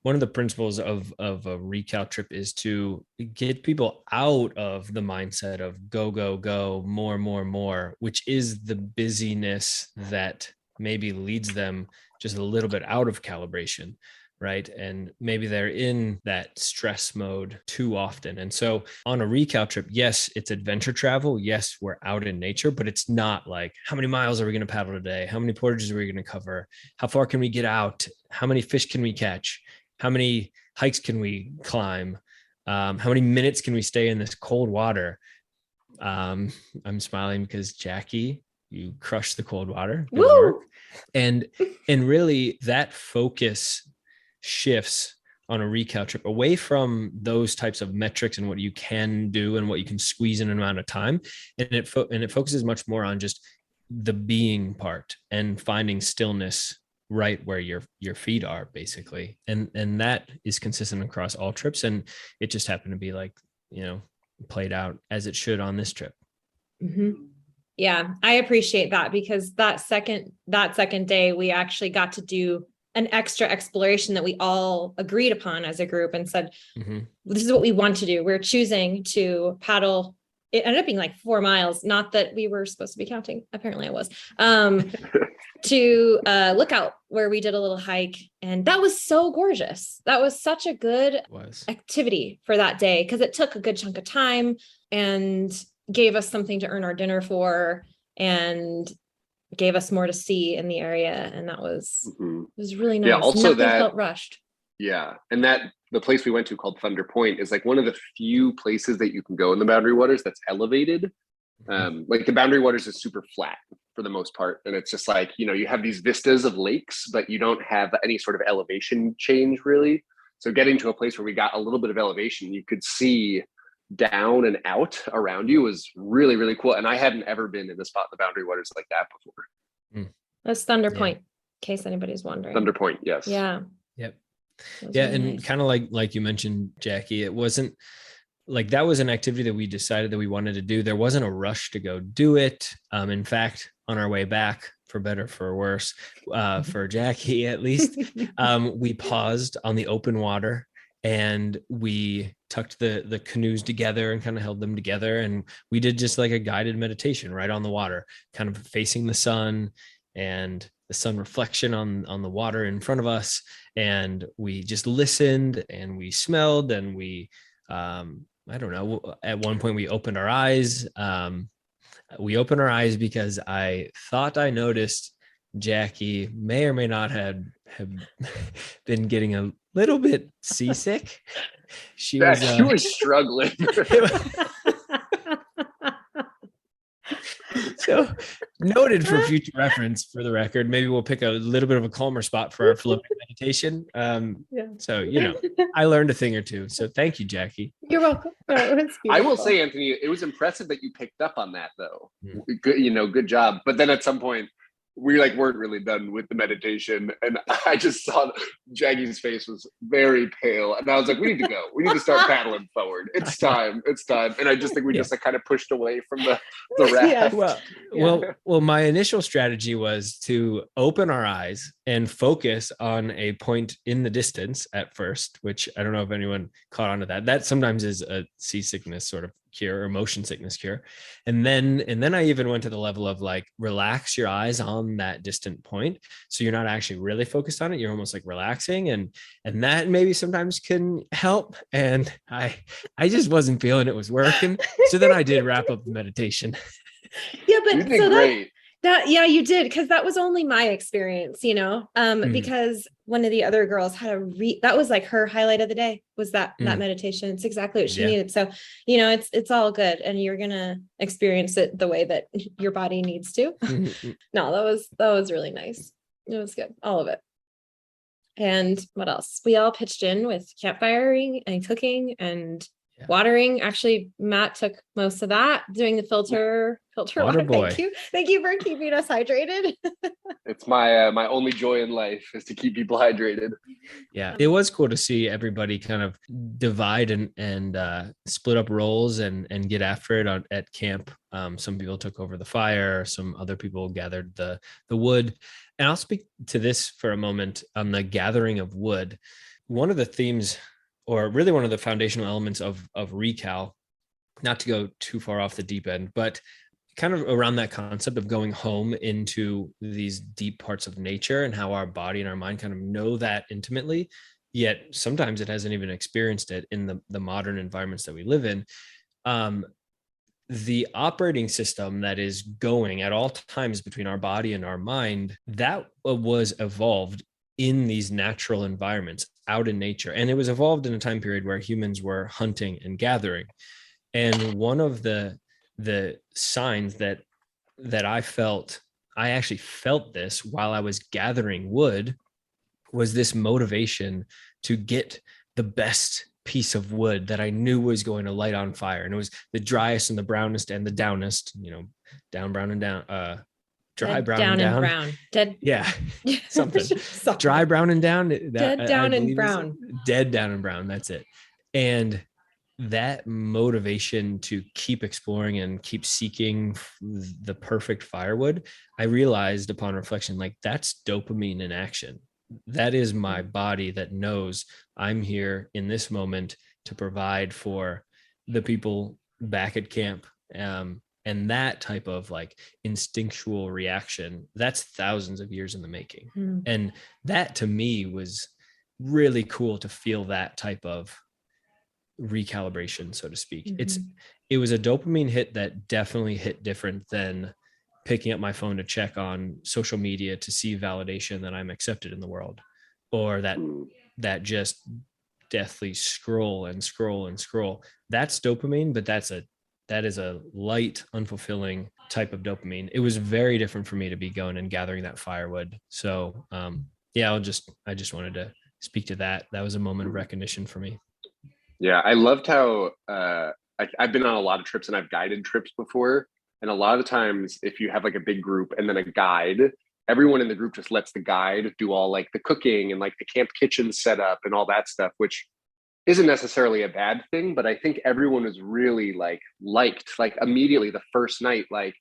of the principles of a Recal trip is to get people out of the mindset of go, go, go, more, which is the busyness that maybe leads them just a little bit out of calibration, right? And maybe they're in that stress mode too often. And so on a Recal trip, yes, it's adventure travel. Yes, we're out in nature, but it's not like, how many miles are we going to paddle today? How many portages are we going to cover? How far can we get out? How many fish can we catch? How many hikes can we climb? How many minutes can we stay in this cold water? I'm smiling because Jackie, you crushed the cold water. Good work. And really that focus shifts on a Recal trip away from those types of metrics and what you can do and what you can squeeze in an amount of time. And it focuses much more on just the being part and finding stillness right where your feet are, basically. And that is consistent across all trips. And it just happened to be like, played out as it should on this trip. Mm-hmm. Yeah, I appreciate that, because that second day, we actually got to do an extra exploration that we all agreed upon as a group and said, this is what we want to do. We're choosing to paddle. It ended up being like 4 miles. Not that we were supposed to be counting. Apparently I was, to Lookout, where we did a little hike. And that was so gorgeous. That was such a good activity for that day, because it took a good chunk of time and gave us something to earn our dinner for, and gave us more to see in the area. And that was, it was really nice. Yeah, also Nothing felt rushed. Yeah. And the place we went to called Thunder Point is like one of the few places that you can go in the Boundary Waters that's elevated. Like the Boundary Waters is super flat for the most part. And it's just like, you have these vistas of lakes, but you don't have any sort of elevation change really. So getting to a place where we got a little bit of elevation, you could see down and out around you was really, really cool. And I hadn't ever been in a spot in the Boundary Waters like that before. That's Thunder Point, in case anybody's wondering. Thunder Point, yes. Yeah. Yep. Yeah. Really and nice. kind of like you mentioned, Jackie, it wasn't like that was an activity that we decided that we wanted to do. There wasn't a rush to go do it. In fact, on our way back, for better, for worse, for Jackie at least, we paused on the open water and we tucked the canoes together and kind of held them together. And we did just like a guided meditation right on the water, kind of facing the sun and the sun reflection on the water in front of us. And we just listened and we smelled and we, I don't know, at one point we opened our eyes. We opened our eyes because I thought I noticed Jackie may or may not have been getting a little bit seasick. She was struggling. So noted for future reference, for the record. Maybe we'll pick a little bit of a calmer spot for our floating meditation. So, I learned a thing or two. So thank you, Jackie. You're welcome. I will say, Anthony, it was impressive that you picked up on that though. Good, good job. But then at some point, we weren't really done with the meditation, and I just saw Jackie's face was very pale, and I was like, "We need to go. We need to start paddling forward. It's time. It's time." And I just think we just kind of pushed away from the raft. Well, my initial strategy was to open our eyes and focus on a point in the distance at first, which I don't know if anyone caught on to that. That sometimes is a seasickness sort of cure or motion sickness cure. And then I even went to the level of like, relax your eyes on that distant point. So you're not actually really focused on it. You're almost like relaxing, and that maybe sometimes can help. And I just wasn't feeling it was working. So then I did wrap up the meditation. Yeah, but you did great. Yeah, you did, because that was only my experience, because one of the other girls had that was like her highlight of the day was that meditation. It's exactly what she needed. So, it's all good, and you're going to experience it the way that your body needs to. No, that was really nice. It was good. All of it. And what else? We all pitched in with campfiring and cooking, and Watering, actually, Matt took most of that, doing the filter water. boy. Thank you for keeping us hydrated. It's my my only joy in life is to keep people hydrated. Yeah, it was cool to see everybody kind of divide and split up roles and get after it at camp. Some people took over the fire, some other people gathered the wood. And I'll speak to this for a moment on the gathering of wood. One of the themes, or really one of the foundational elements of Recal, not to go too far off the deep end, but kind of around that concept of going home into these deep parts of nature and how our body and our mind kind of know that intimately, yet sometimes it hasn't even experienced it in the modern environments that we live in. The operating system that is going at all times between our body and our mind, that was evolved in these natural environments out in nature. And it was evolved in a time period where humans were hunting and gathering. And one of the signs that I actually felt this while I was gathering wood, was this motivation to get the best piece of wood that I knew was going to light on fire. And it was the driest and the brownest and the downest, down, brown, and down, dry, Dead, brown, down, and down. brown. Dead. Yeah. Something. Dry, brown, and down. Dead, down, and brown. Dead, down, and brown. That's it. And that motivation to keep exploring and keep seeking the perfect firewood, I realized upon reflection, like, that's dopamine in action. That is my body that knows I'm here in this moment to provide for the people back at camp. And that type of like instinctual reaction, that's thousands of years in the making. And that to me was really cool to feel that type of recalibration, so to speak. It was a dopamine hit that definitely hit different than picking up my phone to check on social media to see validation that I'm accepted in the world, or that just deathly scroll and scroll and scroll. That's dopamine, but that is a light, unfulfilling type of dopamine. It was very different for me to be going and gathering that firewood. So yeah, I just wanted to speak to that. That was a moment of recognition for me. Yeah, I loved how I've been on a lot of trips and I've guided trips before. And a lot of the times, if you have like a big group and then a guide, everyone in the group just lets the guide do all like the cooking and like the camp kitchen setup and all that stuff, which isn't necessarily a bad thing. But I think everyone was really liked immediately the first night. Like,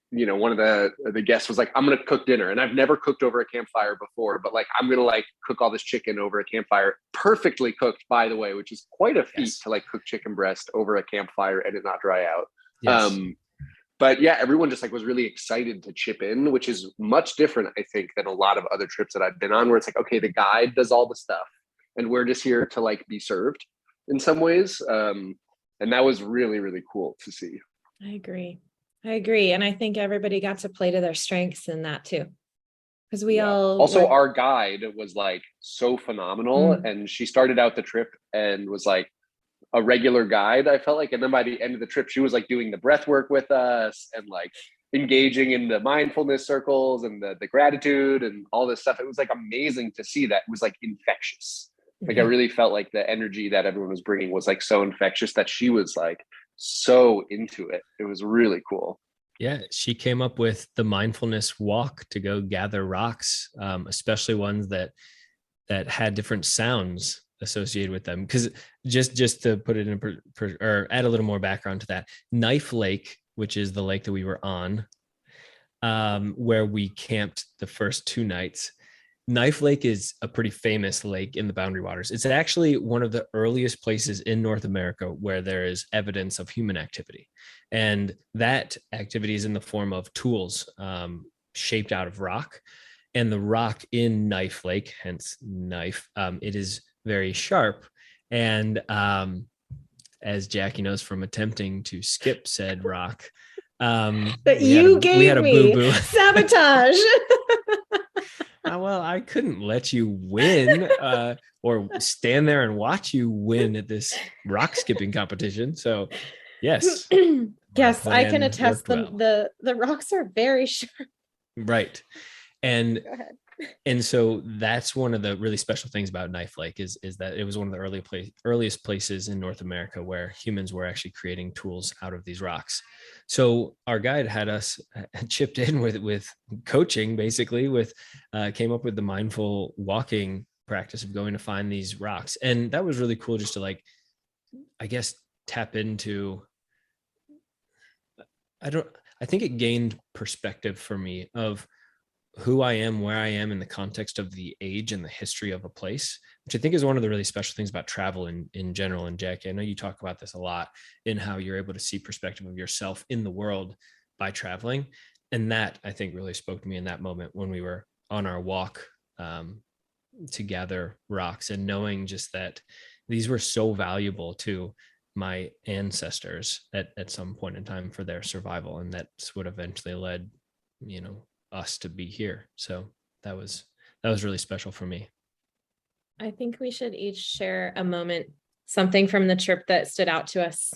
one of the guests was like, I'm going to cook dinner. And I've never cooked over a campfire before, but like, I'm going to like cook all this chicken over a campfire, perfectly cooked, by the way, which is quite a feat to like cook chicken breast over a campfire and it not dry out. Yes. But yeah, everyone just like was really excited to chip in, which is much different, I think, than a lot of other trips that I've been on, where it's like, okay, the guide does all the stuff and we're just here to like be served in some ways. And that was really, really cool to see. I agree. And I think everybody got to play to their strengths in that too. Because we all also, our guide was like so phenomenal. And she started out the trip and was like a regular guide, I felt like. And then by the end of the trip, she was like doing the breath work with us and like engaging in the mindfulness circles and the gratitude and all this stuff. It was like amazing to see that. It was like infectious. Like I really felt like the energy that everyone was bringing was like so infectious that she was like so into it. It was really cool. Yeah, she came up with the mindfulness walk to go gather rocks, especially ones that had different sounds associated with them. Because just to put it in or add a little more background to that, Knife Lake, which is the lake that we were on, where we camped the first 2 nights. Knife Lake is a pretty famous lake in the Boundary Waters. It's actually one of the earliest places in North America where there is evidence of human activity. And that activity is in the form of tools shaped out of rock. And the rock in Knife Lake, hence knife, it is very sharp. And as Jackie knows from attempting to skip said rock, that you gave me sabotage. Well, I couldn't let you win or stand there and watch you win at this rock skipping competition. So, yes. Yes, I can attest the rocks are very sharp. Right. And And so that's one of the really special things about Knife Lake is that it was one of the earliest places in North America where humans were actually creating tools out of these rocks. So our guide had us chipped in with coaching, basically came up with the mindful walking practice of going to find these rocks. And that was really cool just to like, I guess, tap into, I think it gained perspective for me of who I am, where I am in the context of the age and the history of a place, which I think is one of the really special things about travel in general. And Jackie, I know you talk about this a lot in how you're able to see perspective of yourself in the world by traveling. And that I think really spoke to me in that moment when we were on our walk to gather rocks and knowing just that these were so valuable to my ancestors at some point in time for their survival. And that's what eventually led, us to be here. So that was really special for me. I think we should each share a moment, something from the trip that stood out to us,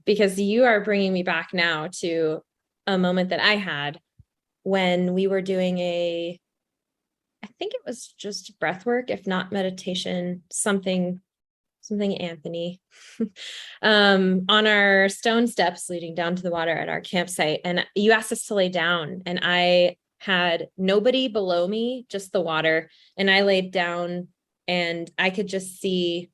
because you are bringing me back now to a moment that I had when we were doing I think it was just breath work, if not meditation, something Anthony, on our stone steps leading down to the water at our campsite. And you asked us to lay down, and I had nobody below me, just the water. And I laid down and I could just see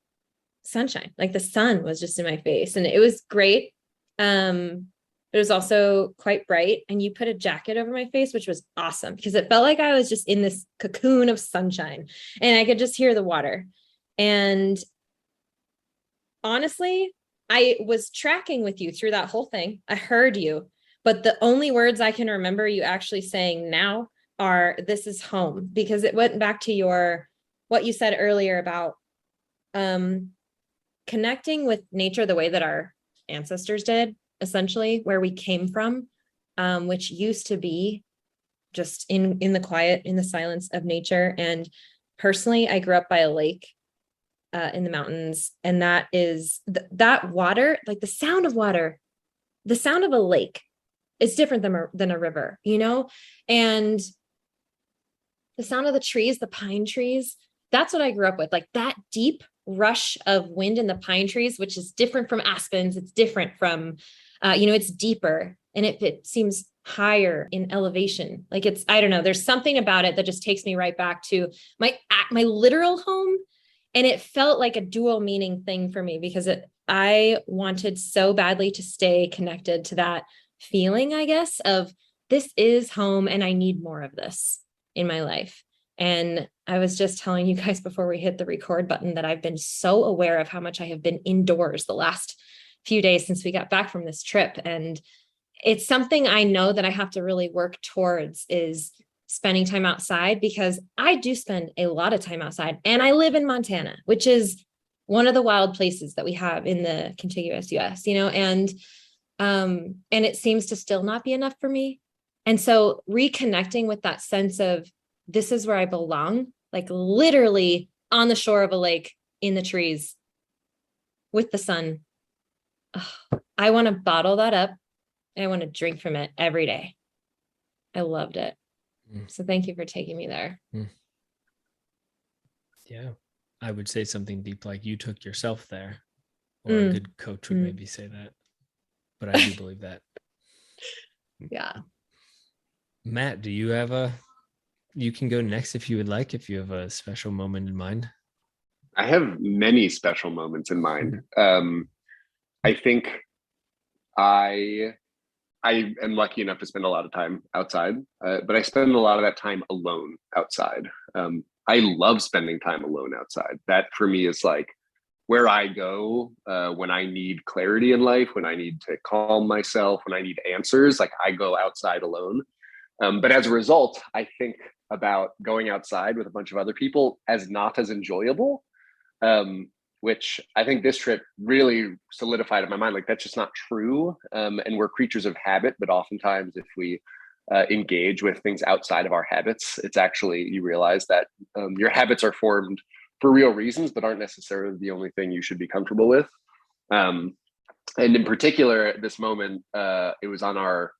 sunshine. Like the sun was just in my face, and it was great. It was also quite bright, and you put a jacket over my face, which was awesome because it felt like I was just in this cocoon of sunshine and I could just hear the water. And honestly, I was tracking with you through that whole thing. I heard you, but the only words I can remember you actually saying now are, "This is home," because it went back to what you said earlier about connecting with nature the way that our ancestors did, essentially, where we came from, which used to be just in the quiet, in the silence of nature. And personally, I grew up by a lake in the mountains, and that is that water, like the sound of water, the sound of a lake is different than a river, and the sound of the trees, the pine trees, that's what I grew up with, like that deep rush of wind in the pine trees, which is different from aspens. It's different from, it's deeper, and it seems higher in elevation. Like I don't know, there's something about it that just takes me right back to my literal home. And it felt like a dual meaning thing for me because I wanted so badly to stay connected to that feeling, I guess, of this is home and I need more of this in my life. And I was just telling you guys before we hit the record button that I've been so aware of how much I have been indoors the last few days since we got back from this trip. And it's something I know that I have to really work towards, is spending time outside, because I do spend a lot of time outside, and I live in Montana, which is one of the wild places that we have in the contiguous US, and it seems to still not be enough for me. And so reconnecting with that sense of this is where I belong, like literally on the shore of a lake in the trees with the sun. Oh, I want to bottle that up and I want to drink from it every day. I loved it. So thank you for taking me there. Yeah. I would say something deep like you took yourself there, or a good coach would maybe say that, but I do believe that. Yeah. Matt, do you have you can go next if you would like, if you have a special moment in mind. I have many special moments in mind. I think I am lucky enough to spend a lot of time outside, but I spend a lot of that time alone outside. I love spending time alone outside. That for me is like where I go when I need clarity in life, when I need to calm myself, when I need answers. Like I go outside alone. But as a result, I think about going outside with a bunch of other people as not as enjoyable. Which I think this trip really solidified in my mind. Like that's just not true. And we're creatures of habit, but oftentimes if we engage with things outside of our habits, it's actually, you realize that your habits are formed for real reasons, but aren't necessarily the only thing you should be comfortable with. And in particular, at this moment, it was on our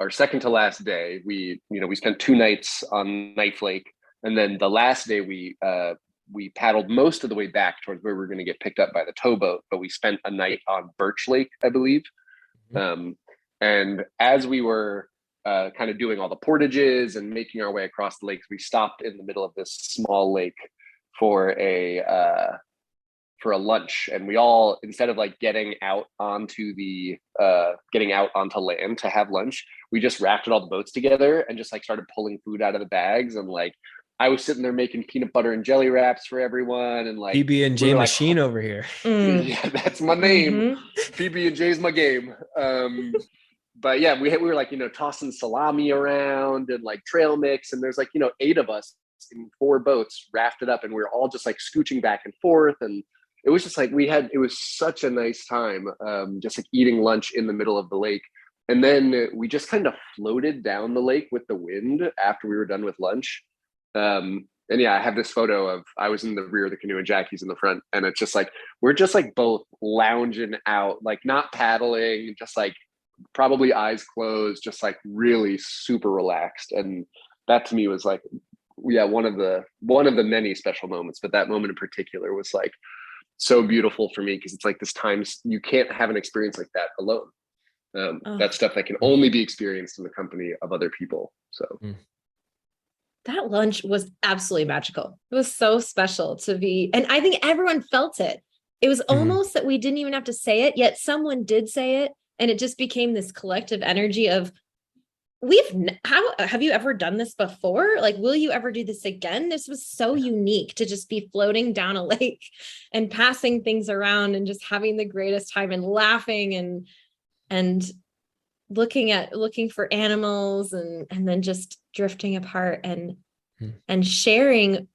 our second to last day, we spent 2 nights on Knife Lake, and then the last day we paddled most of the way back towards where we were going to get picked up by the towboat, but we spent a night on Birch Lake, I believe. And as we were kind of doing all the portages and making our way across the lakes, we stopped in the middle of this small lake for a lunch, and we all, instead of like getting out onto land to have lunch, we just rafted all the boats together and just like started pulling food out of the bags. And like I was sitting there making peanut butter and jelly wraps for everyone, and like PB&J machine over here. Yeah, that's my name. PB&J's my game. But yeah, we were like, tossing salami around and like trail mix, and there's like 8 of us in 4 boats rafted up, and we were all just like scooching back and forth, and it was just like it was such a nice time, just like eating lunch in the middle of the lake. And then we just kind of floated down the lake with the wind after we were done with lunch. And yeah, I have this photo of, I was in the rear of the canoe and Jackie's in the front, and it's just like we're just like both lounging out, like not paddling, just like probably eyes closed, just like really super relaxed. And that to me was like, yeah, one of the many special moments, but that moment in particular was like so beautiful for me, because it's like this time you can't have an experience like that alone. That stuff that can only be experienced in the company of other people. So that lunch was absolutely magical. It was so special to be, and I think everyone felt it. It was almost that we didn't even have to say it, yet someone did say it, and it just became this collective energy of, have you ever done this before? Like, will you ever do this again? This was so unique to just be floating down a lake and passing things around and just having the greatest time and laughing and looking for animals and then just drifting apart and sharing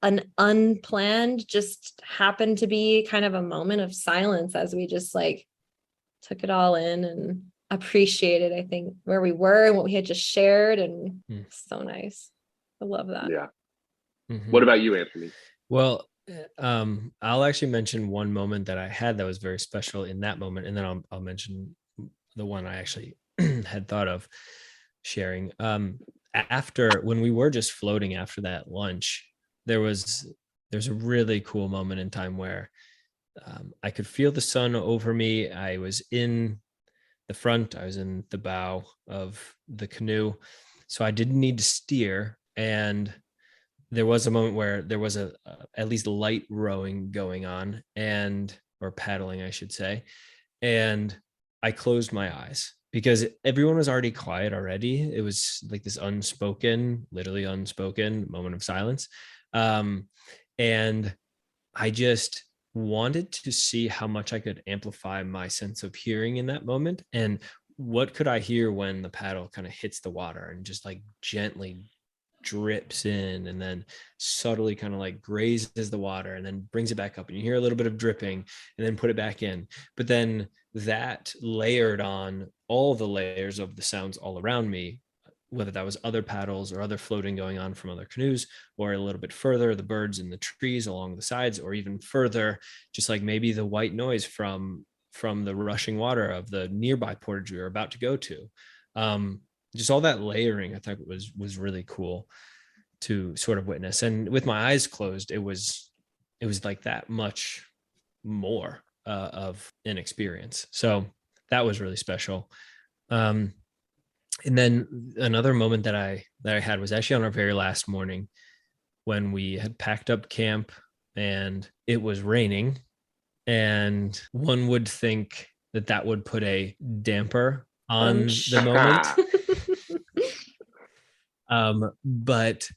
an unplanned, just happened to be kind of a moment of silence as we just like took it all in and appreciated, I think, where we were and what we had just shared, and so nice. I love that. Yeah. What about you, Anthony? Well, I'll actually mention one moment that I had that was very special in that moment, and then I'll mention the one I actually had thought of sharing. After, when we were just floating after that lunch, there's a really cool moment in time where I could feel the sun over me. I was in the front, I was in the bow of the canoe, so I didn't need to steer. And there was a moment where there was at least light rowing going on, or paddling, I should say. And I closed my eyes because everyone was already quiet already. It was like this literally unspoken moment of silence. And I just wanted to see how much I could amplify my sense of hearing in that moment. And what could I hear when the paddle kind of hits the water and just like gently drips in and then subtly kind of like grazes the water and then brings it back up, and you hear a little bit of dripping and then put it back in. But then that layered on all the layers of the sounds all around me, whether that was other paddles or other floating going on from other canoes, or a little bit further, the birds in the trees along the sides, or even further, just like maybe the white noise from the rushing water of the nearby portage we were about to go to. Just all that layering, I thought was really cool to sort of witness. And with my eyes closed, it was like that much more of an experience. So that was really special. And then another moment that I had was actually on our very last morning, when we had packed up camp and it was raining, and one would think that would put a damper on the moment. But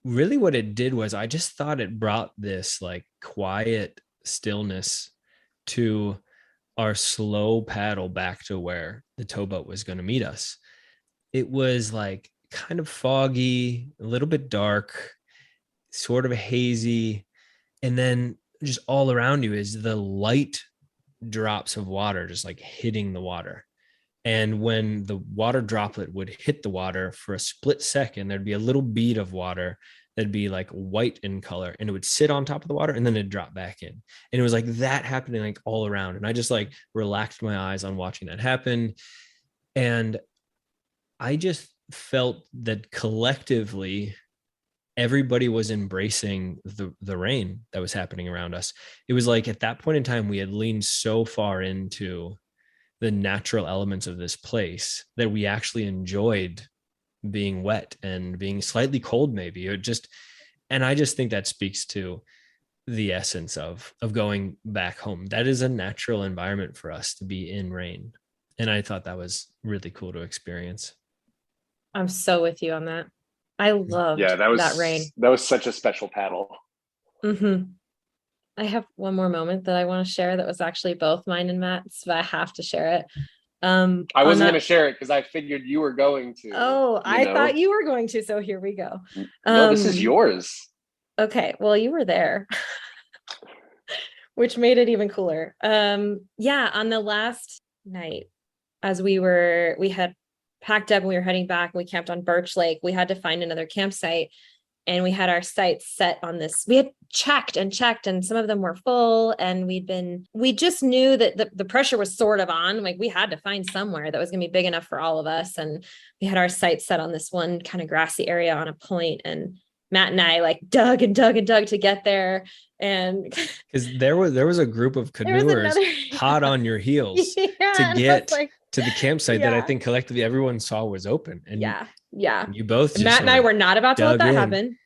really what it did was, I just thought it brought this like quiet stillness to our slow paddle back to where the towboat was going to meet us. It was like kind of foggy, a little bit dark, sort of hazy. And then just all around you is the light drops of water just like hitting the water. And when the water droplet would hit the water for a split second, there'd be a little bead of water that'd be like white in color, and it would sit on top of the water and then it'd drop back in. And it was like that happening like all around. And I just like relaxed my eyes on watching that happen. And I just felt that collectively everybody was embracing the rain that was happening around us. It was like at that point in time, we had leaned so far into the natural elements of this place that we actually enjoyed being wet and being slightly cold, maybe. And I just think that speaks to the essence of going back home. That is a natural environment for us to be in rain. And I thought that was really cool to experience. I'm so with you on that. I loved that rain. That was such a special paddle. Mm-hmm. I have one more moment that I want to share that was actually both mine and Matt's, but I have to share it. I wasn't going to share it because I figured you were going to. Oh, I thought you were going to. So here we go. No, this is yours. Okay. Well, you were there, which made it even cooler. Yeah. On the last night, as we had packed up and we were heading back and we camped on Birch Lake, we had to find another campsite. And we had our sights set on this. We had checked, and some of them were full. And we just knew that the pressure was sort of on. Like we had to find somewhere that was going to be big enough for all of us. And we had our sights set on this one kind of grassy area on a point. And Matt and I like dug to get there. And because there was a group of canoers hot on your heels to get to the campsite that I think collectively everyone saw was open. And you both Matt and I were not about to let that happen.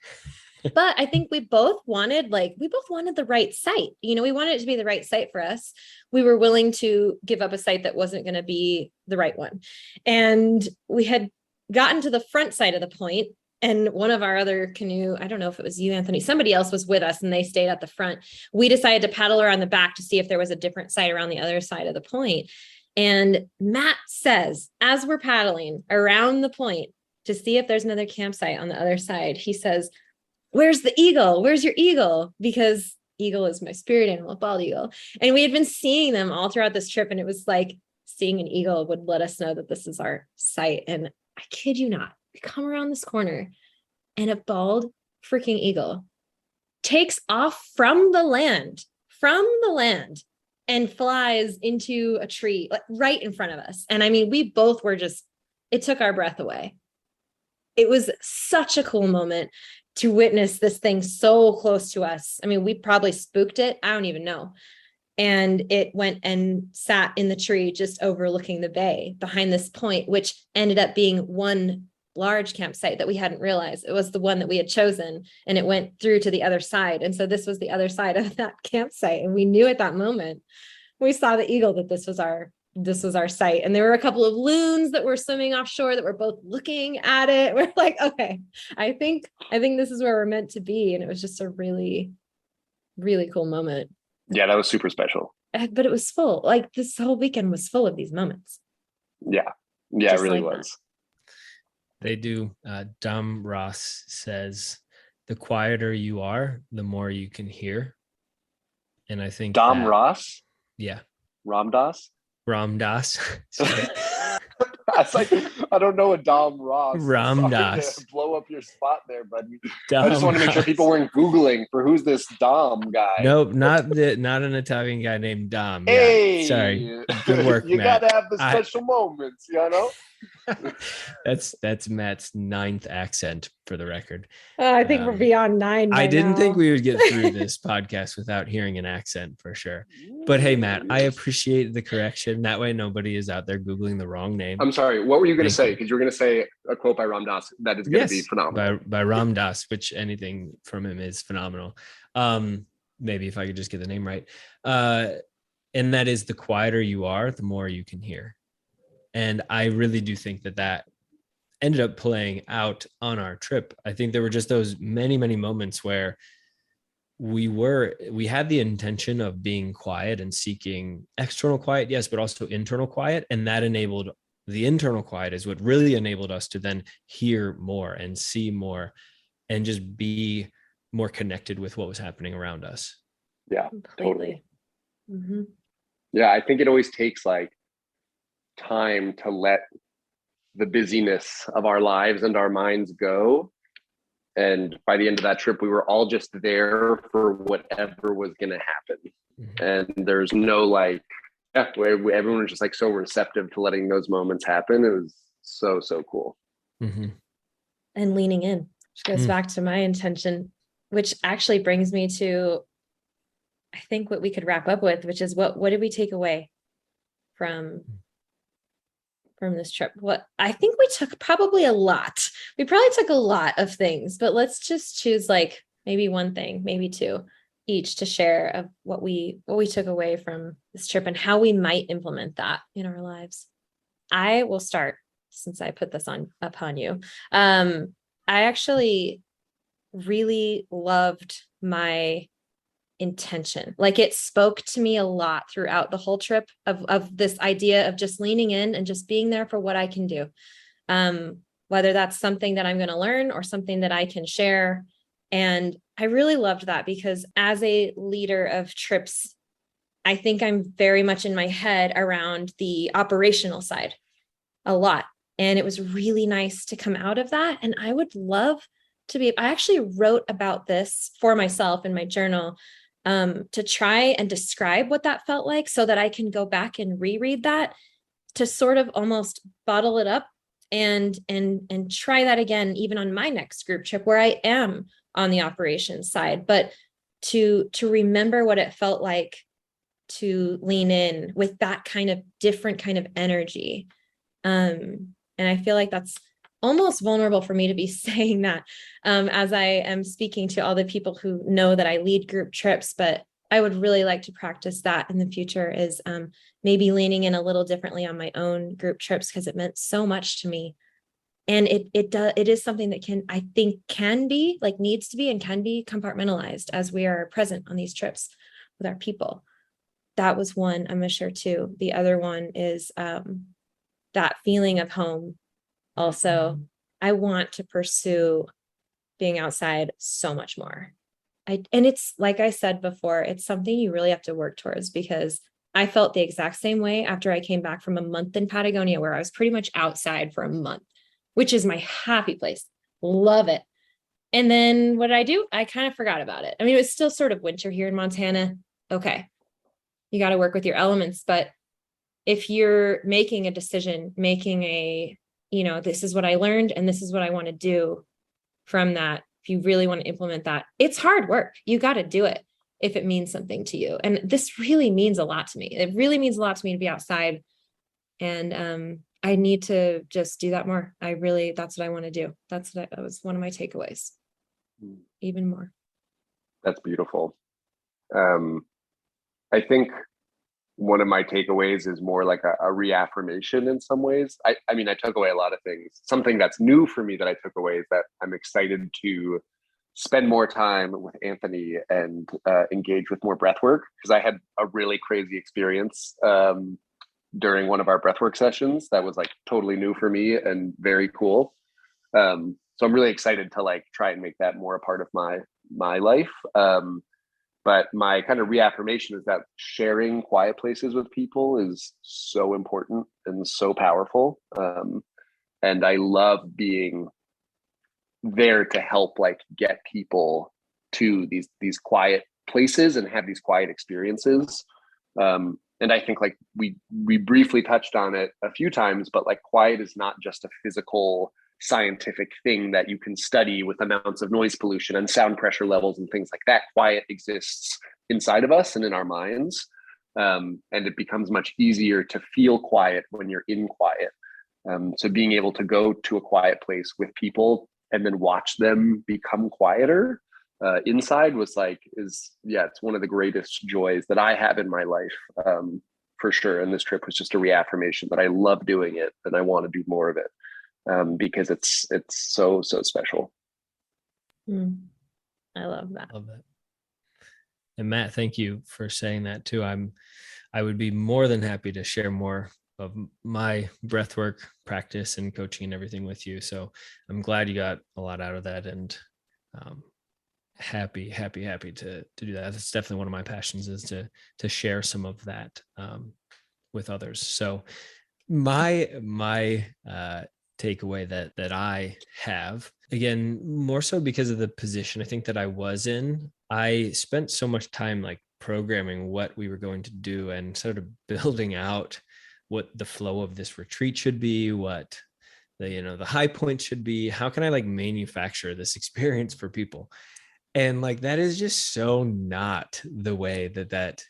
But I think we both wanted the right site. You know, we wanted it to be the right site for us. We were willing to give up a site that wasn't going to be the right one. And we had gotten to the front side of the point. And one of our other canoe, I don't know if it was you, Anthony, somebody else was with us and they stayed at the front. We decided to paddle around the back to see if there was a different site around the other side of the point. And Matt says, as we're paddling around the point to see if there's another campsite on the other side, he says, "Where's the eagle? Where's your eagle?" Because eagle is my spirit animal, bald eagle. And we had been seeing them all throughout this trip. And it was like seeing an eagle would let us know that this is our site. And I kid you not, we come around this corner and a bald freaking eagle takes off from the land and flies into a tree like right in front of us. And I mean, we both were it took our breath away. It was such a cool moment to witness this thing so close to us. I mean, we probably spooked it. I don't even know. And it went and sat in the tree just overlooking the bay behind this point, which ended up being one large campsite that we hadn't realized. It was the one that we had chosen, and it went through to the other side. And so this was the other side of that campsite. And we knew at that moment, we saw the eagle, that this was our site. And there were a couple of loons that were swimming offshore that were both looking at it. We're like, okay, I think this is where we're meant to be. And it was just a really, really cool moment. Yeah, that was super special. But it was full. Like this whole weekend was full of these moments. Yeah, it really was. They do. Dom Ross says, "The quieter you are, the more you can hear." And I think Ross? Yeah. Ram Dass? I was like, I don't know a Dom Ross. Ram Dass. Blow up your spot there, buddy. Dom I just want to make sure people weren't Googling for who's this Dom guy. Nope, not an Italian guy named Dom. Hey, yeah, sorry. Good work, you Matt. gotta have the special moments, you know? That's Matt's 9th accent for the record. I think we're beyond 9. I didn't think we would get through this podcast without hearing an accent for sure. But hey, Matt, I appreciate the correction. That way nobody is out there Googling the wrong name. I'm sorry. What were you going to say? Because you were going to say a quote by Ram Dass that is going to be phenomenal. By Ram Dass, which anything from him is phenomenal. Maybe if I could just get the name right. And that is, the quieter you are, the more you can hear. And I really do think that ended up playing out on our trip. I think there were just those many, many moments where we had the intention of being quiet and seeking external quiet, yes, but also internal quiet. And that enabled the internal quiet is what really enabled us to then hear more and see more and just be more connected with what was happening around us. Yeah, totally. Mm-hmm. Yeah, I think it always takes like time to let the busyness of our lives and our minds go. And by the end of that trip, we were all just there for whatever was going to happen. Mm-hmm. And there's no everyone was just like so receptive to letting those moments happen. It was so, so cool. Mm-hmm. And leaning in, which goes back to my intention, which actually brings me to, I think, what we could wrap up with, which is what did we take away from this trip? What I think we took probably a lot. We probably took a lot of things, but let's just choose like maybe one thing, maybe two each to share of what we took away from this trip and how we might implement that in our lives. I will start since I put this upon you. I actually really loved my intention. Like, it spoke to me a lot throughout the whole trip of this idea of just leaning in and just being there for what I can do. Whether that's something that I'm going to learn or something that I can share. And I really loved that because as a leader of trips, I think I'm very much in my head around the operational side a lot. And it was really nice to come out of that. And I would love to be, I actually wrote about this for myself in my journal, to try and describe what that felt like so that I can go back and reread that to sort of almost bottle it up and try that again, even on my next group trip where I am on the operations side, but to remember what it felt like to lean in with that kind of different kind of energy. And I feel like that's almost vulnerable for me to be saying that, as I am speaking to all the people who know that I lead group trips, but I would really like to practice that in the future, is maybe leaning in a little differently on my own group trips, because it meant so much to me. And it is something that can be like, needs to be and can be compartmentalized as we are present on these trips with our people. That was one I'm going to share too. The other one is that feeling of home. Also, I want to pursue being outside so much more. And it's like I said before, it's something you really have to work towards, because I felt the exact same way after I came back from a month in Patagonia, where I was pretty much outside for a month, which is my happy place. Love it. And then what did I do? I kind of forgot about it. I mean, it was still sort of winter here in Montana. Okay, you got to work with your elements. But if you're making a decision, this is what I learned and this is what I want to do from that, if you really want to implement that, it's hard work. You got to do it if it means something to you. And this really means a lot to me. It really means a lot to me to be outside. And I need to just do that more. That's what I want to do. That was one of my takeaways. Even more. That's beautiful. I think one of my takeaways is more like a reaffirmation in some ways. I mean, I took away a lot of things. Something that's new for me that I took away is that I'm excited to spend more time with Anthony and engage with more breath work, because I had a really crazy experience during one of our breathwork sessions that was like totally new for me and very cool. So I'm really excited to like try and make that more a part of my life. But my kind of reaffirmation is that sharing quiet places with people is so important and so powerful. And I love being there to help like get people to these quiet places and have these quiet experiences. And I think like we briefly touched on it a few times, but like quiet is not just a physical scientific thing that you can study with amounts of noise pollution and sound pressure levels and things like that. Quiet exists inside of us and in our minds. And it becomes much easier to feel quiet when you're in quiet. So being able to go to a quiet place with people and then watch them become quieter inside it's one of the greatest joys that I have in my life, for sure. And this trip was just a reaffirmation that I love doing it and I want to do more of it. Because it's so special. I love that. And Matt, thank you for saying that too. I would be more than happy to share more of my breathwork practice and coaching and everything with you. So I'm glad you got a lot out of that, and happy to do that. That's definitely one of my passions, is to share some of that with others. So my takeaway that I have, again, more so because of the position I think that I was in, I spent so much time like programming what we were going to do and sort of building out what the flow of this retreat should be, what the high point should be. How can I like manufacture this experience for people? And like, that is just so not the way that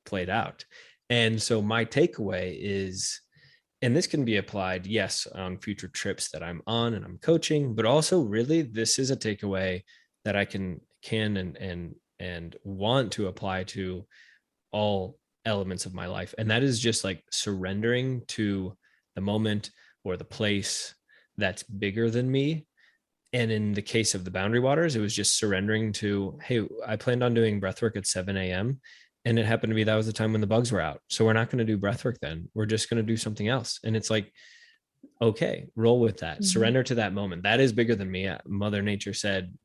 played out. And so my takeaway is, and this can be applied, yes, on future trips that I'm on and I'm coaching, but also really this is a takeaway that I can and want to apply to all elements of my life. And that is just like surrendering to the moment or the place that's bigger than me. And in the case of the Boundary Waters, it was just surrendering to, hey, I planned on doing breathwork at 7 a.m. And it happened to be that was the time when the bugs were out. So we're not going to do breathwork then. We're just going to do something else. And it's like, okay, roll with that. Mm-hmm. Surrender to that moment. That is bigger than me. Mother Nature said,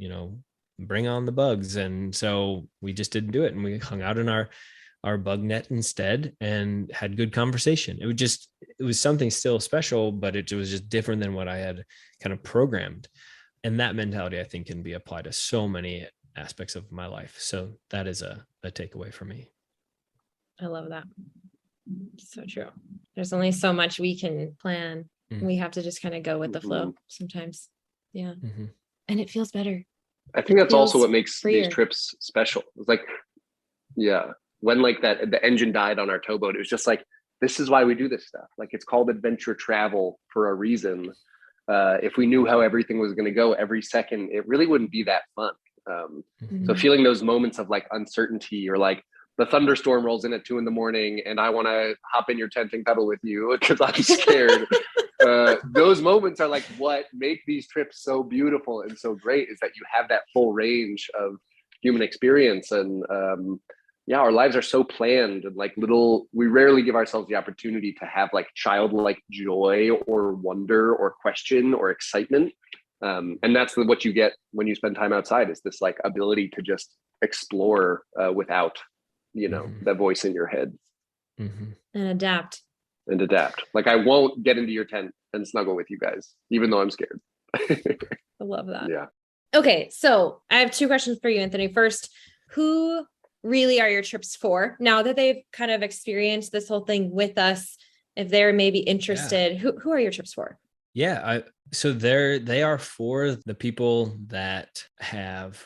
bring on the bugs. And so we just didn't do it. And we hung out in our bug net instead and had good conversation. It was something still special, but it was just different than what I had kind of programmed. And that mentality, I think, can be applied to so many aspects of my life. So that is a takeaway for me. I love that. So true. There's only so much we can plan. Mm-hmm. We have to just kind of go with the flow sometimes. Yeah. Mm-hmm. And it feels better. I think that's also what makes these trips special. It's like, yeah, when like the engine died on our towboat, it was just like, this is why we do this stuff. Like, it's called adventure travel for a reason. If we knew how everything was going to go every second, it really wouldn't be that fun. So feeling those moments of like uncertainty, or like the thunderstorm rolls in at 2 a.m. and I want to hop in your tent and cuddle with you because I'm scared. Those moments are like what make these trips so beautiful and so great, is that you have that full range of human experience. And our lives are so planned and like we rarely give ourselves the opportunity to have like childlike joy or wonder or question or excitement. And that's what you get when you spend time outside, is this like ability to just explore without, that voice in your head. Mm-hmm. And adapt. Like, I won't get into your tent and snuggle with you guys, even though I'm scared. I love that. Yeah. Okay. So I have 2 questions for you, Anthony. First, who really are your trips for? Now that they've kind of experienced this whole thing with us, if they're maybe interested, who are your trips for? Yeah. So they are for the people that have,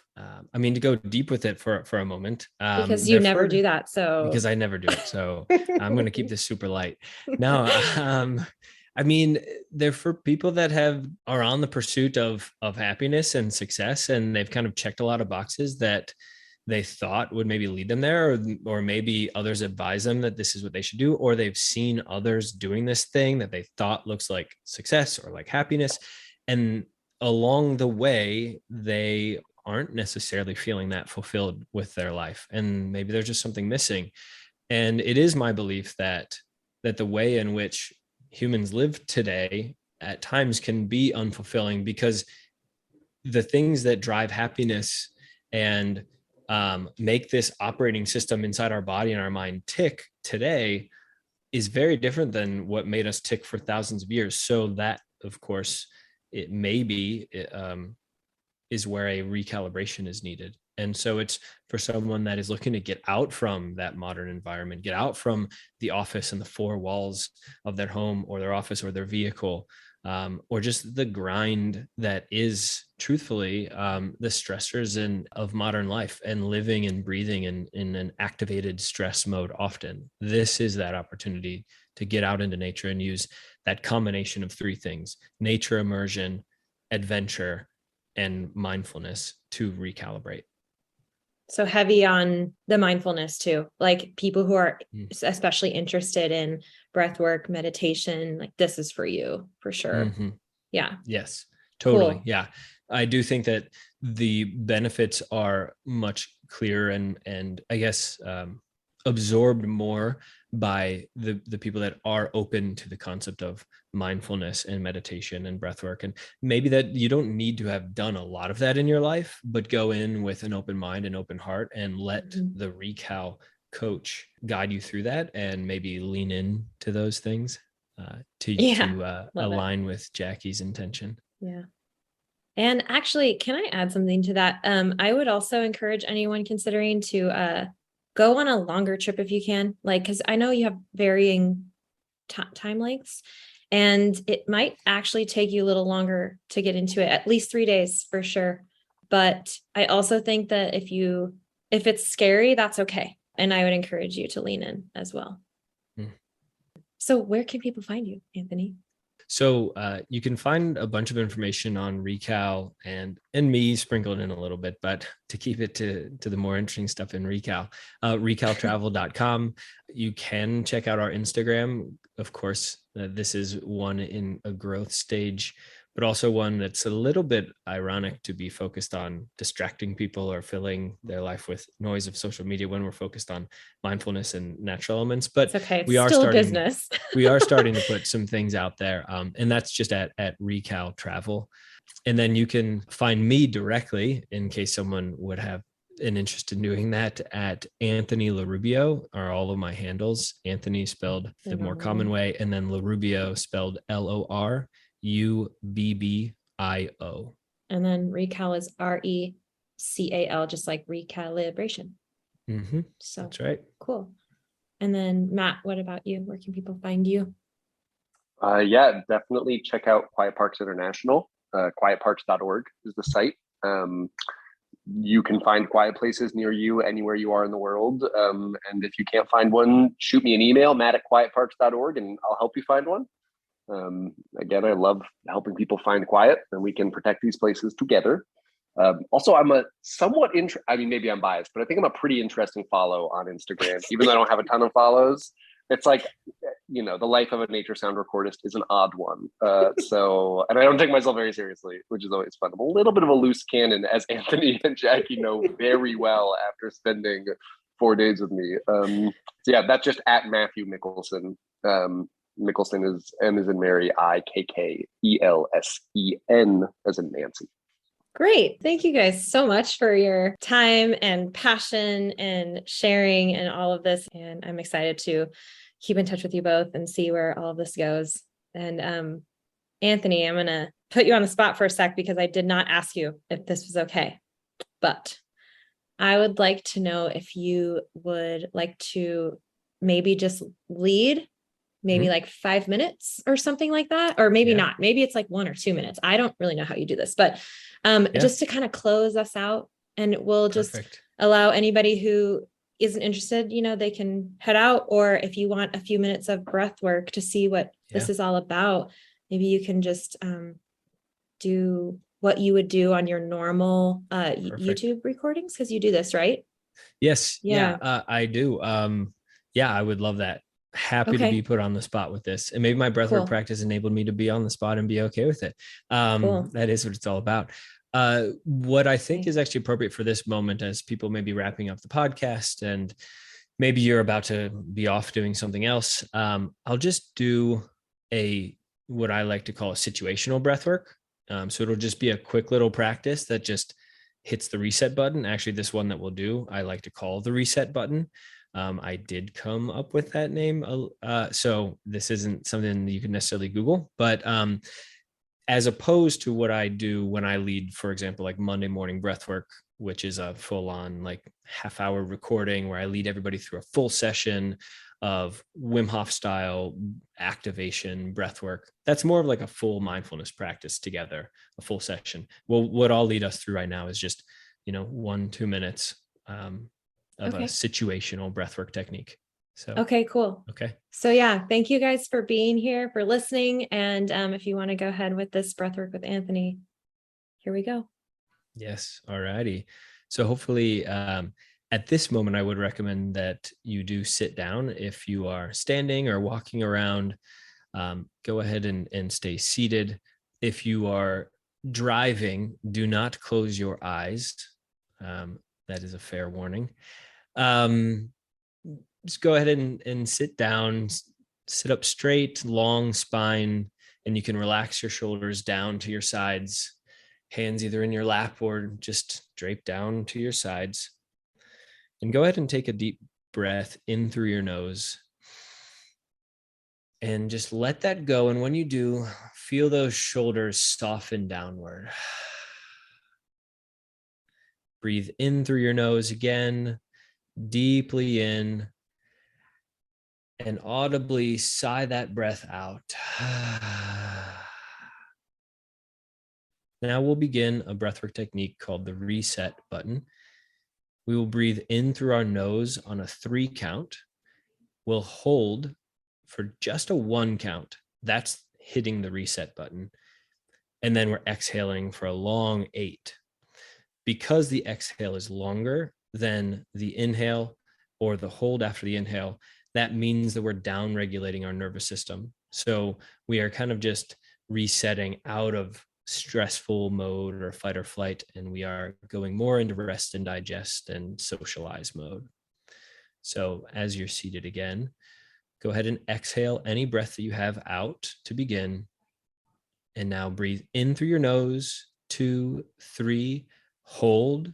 to go deep with it for a moment. Because you never do that. So because I never do it. So I'm going to keep this super light. No, they're for people that are on the pursuit of happiness and success. And they've kind of checked a lot of boxes that they thought would maybe lead them there, or maybe others advise them that this is what they should do, or they've seen others doing this thing that they thought looks like success or like happiness. And along the way, they aren't necessarily feeling that fulfilled with their life. And maybe there's just something missing. And it is my belief that the way in which humans live today at times can be unfulfilling, because the things that drive happiness and make this operating system inside our body and our mind tick today is very different than what made us tick for thousands of years. So that, of course, it is where a recalibration is needed. And so it's for someone that is looking to get out from that modern environment, get out from the office and the 4 walls of their home or their office or their vehicle, or just the grind that is truthfully the stressors of modern life, and living and breathing in an activated stress mode often. This is that opportunity to get out into nature and use that combination of 3 things: nature immersion, adventure, and mindfulness to recalibrate. So heavy on the mindfulness too, like people who are especially interested in breath work, meditation, like this is for you for sure. Mm-hmm. Yeah. Yes, totally. Cool. Yeah. I do think that the benefits are much clearer and I guess absorbed more by the people that are open to the concept of mindfulness and meditation and breath work. And maybe that you don't need to have done a lot of that in your life, but go in with an open mind and open heart and let the Recal coach guide you through that, and maybe lean in to those things to align with Jackie's intention. Yeah. And actually, can I add something to that? I would also encourage anyone considering to go on a longer trip if you can, like, because I know you have varying time lengths. And it might actually take you a little longer to get into it, at least 3 days for sure. But I also think that if it's scary, that's okay. And I would encourage you to lean in as well. So where can people find you, Anthony? So you can find a bunch of information on Recal and me sprinkled in a little bit, but to keep it to the more interesting stuff in Recal, recaltravel.com. You can check out our Instagram. Of course, this is one in a growth stage, but also one that's a little bit ironic to be focused on distracting people or filling their life with noise of social media when we're focused on mindfulness and natural elements. But it's okay. It's we are still starting business. we are starting to put some things out there. And that's just at Recal Travel. And then you can find me directly in case someone would have an interest in doing that at Anthony LaRubio are all of my handles. Anthony spelled the more common way, and then LaRubio spelled LORUBBIO. And then Recal is RECAL, just like recalibration. Mm-hmm. So that's right. Cool. And then Matt, what about you? Where can people find you? Yeah, definitely check out Quiet Parks International. Quietparks.org is the site. You can find quiet places near you anywhere you are in the world. And if you can't find one, shoot me an email, matt@quietparks.org, and I'll help you find one. Again, I love helping people find quiet, and we can protect these places together. Also, I'm a somewhat maybe I'm biased, but I think I'm a pretty interesting follow on Instagram, even though I don't have a ton of follows. It's like, the life of a nature sound recordist is an odd one. And I don't take myself very seriously, which is always fun. I'm a little bit of a loose cannon, as Anthony and Jackie know very well after spending 4 days with me. That's just at Matthew Mickelson. Mickelson is M as in Mary, IKKELSEN as in Nancy. Great. Thank you guys so much for your time and passion and sharing and all of this. And I'm excited to keep in touch with you both and see where all of this goes. And Anthony, I'm going to put you on the spot for a sec because I did not ask you if this was okay. But I would like to know if you would like to maybe just lead maybe like 5 minutes or something like that, or maybe not. Maybe it's like 1 or 2 minutes. I don't really know how you do this, but just to kind of close us out, and we'll just allow anybody who isn't interested, they can head out, or if you want a few minutes of breath work to see what this is all about, maybe you can just do what you would do on your normal YouTube recordings, because you do this, right? Yes. Yeah, I do. I would love that. Happy to be put on the spot with this, and maybe my breathwork practice enabled me to be on the spot and be okay with it. That is what it's all about. What I think is actually appropriate for this moment, as people may be wrapping up the podcast and maybe you're about to be off doing something else, I'll just do what I like to call a situational breathwork. So it'll just be a quick little practice that just hits the reset button. Actually, this one that we'll do, I like to call the reset button. I did come up with that name. So this isn't something that you can necessarily Google, but as opposed to what I do when I lead, for example, like Monday morning breathwork, which is a full on like half-hour recording where I lead everybody through a full session of Wim Hof style activation breathwork. That's more of like a full mindfulness practice together, a full session. Well, what I'll lead us through right now is just, 1-2 minutes of a situational breathwork technique. So, okay, cool. Okay. So thank you guys for being here, for listening. And if you want to go ahead with this breathwork with Anthony, here we go. Yes. All righty. So hopefully at this moment, I would recommend that you do sit down. If you are standing or walking around, go ahead and stay seated. If you are driving, do not close your eyes. That is a fair warning. Just go ahead and sit down, sit up straight, long spine, and you can relax your shoulders down to your sides, hands either in your lap or just draped down to your sides. And go ahead and take a deep breath in through your nose and just let that go. And when you do, feel those shoulders soften downward. Breathe in through your nose again, deeply in. and audibly sigh that breath out. Now we'll begin a breathwork technique called the reset button. We will breathe in through our nose on a 3 count. We'll hold for just a 1 count. That's hitting the reset button. And then we're exhaling for a long 8. Because the exhale is longer than the inhale or the hold after the inhale, that means that we're down regulating our nervous system. So we are kind of just resetting out of stressful mode or fight or flight, and we are going more into rest and digest and socialize mode. So as you're seated again, go ahead and exhale any breath that you have out to begin. And now breathe in through your nose, 2, 3, hold,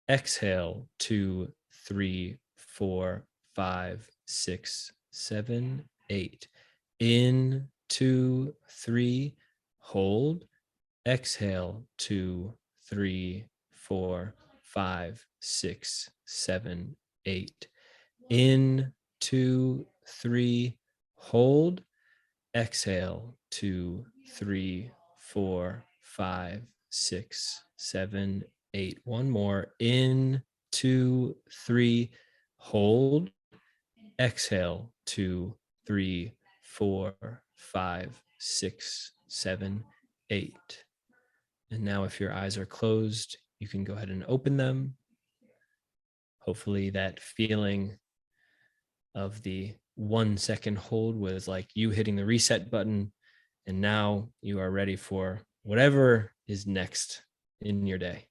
exhale, 2, 3, 4, 5, 6, 7, 8. In, 2, 3, hold, exhale, 2, 3, 4, 5, 6, 7, 8. In, 2, 3, hold, exhale, 2, 3, 4, 5, 6, 7, 8. One more. In, 2, 3, hold, exhale, 2, 3, 4, 5, 6, 7, 8. And now if your eyes are closed, you can go ahead and open them. Hopefully that feeling of the 1 second hold was like you hitting the reset button, and now you are ready for whatever is next in your day.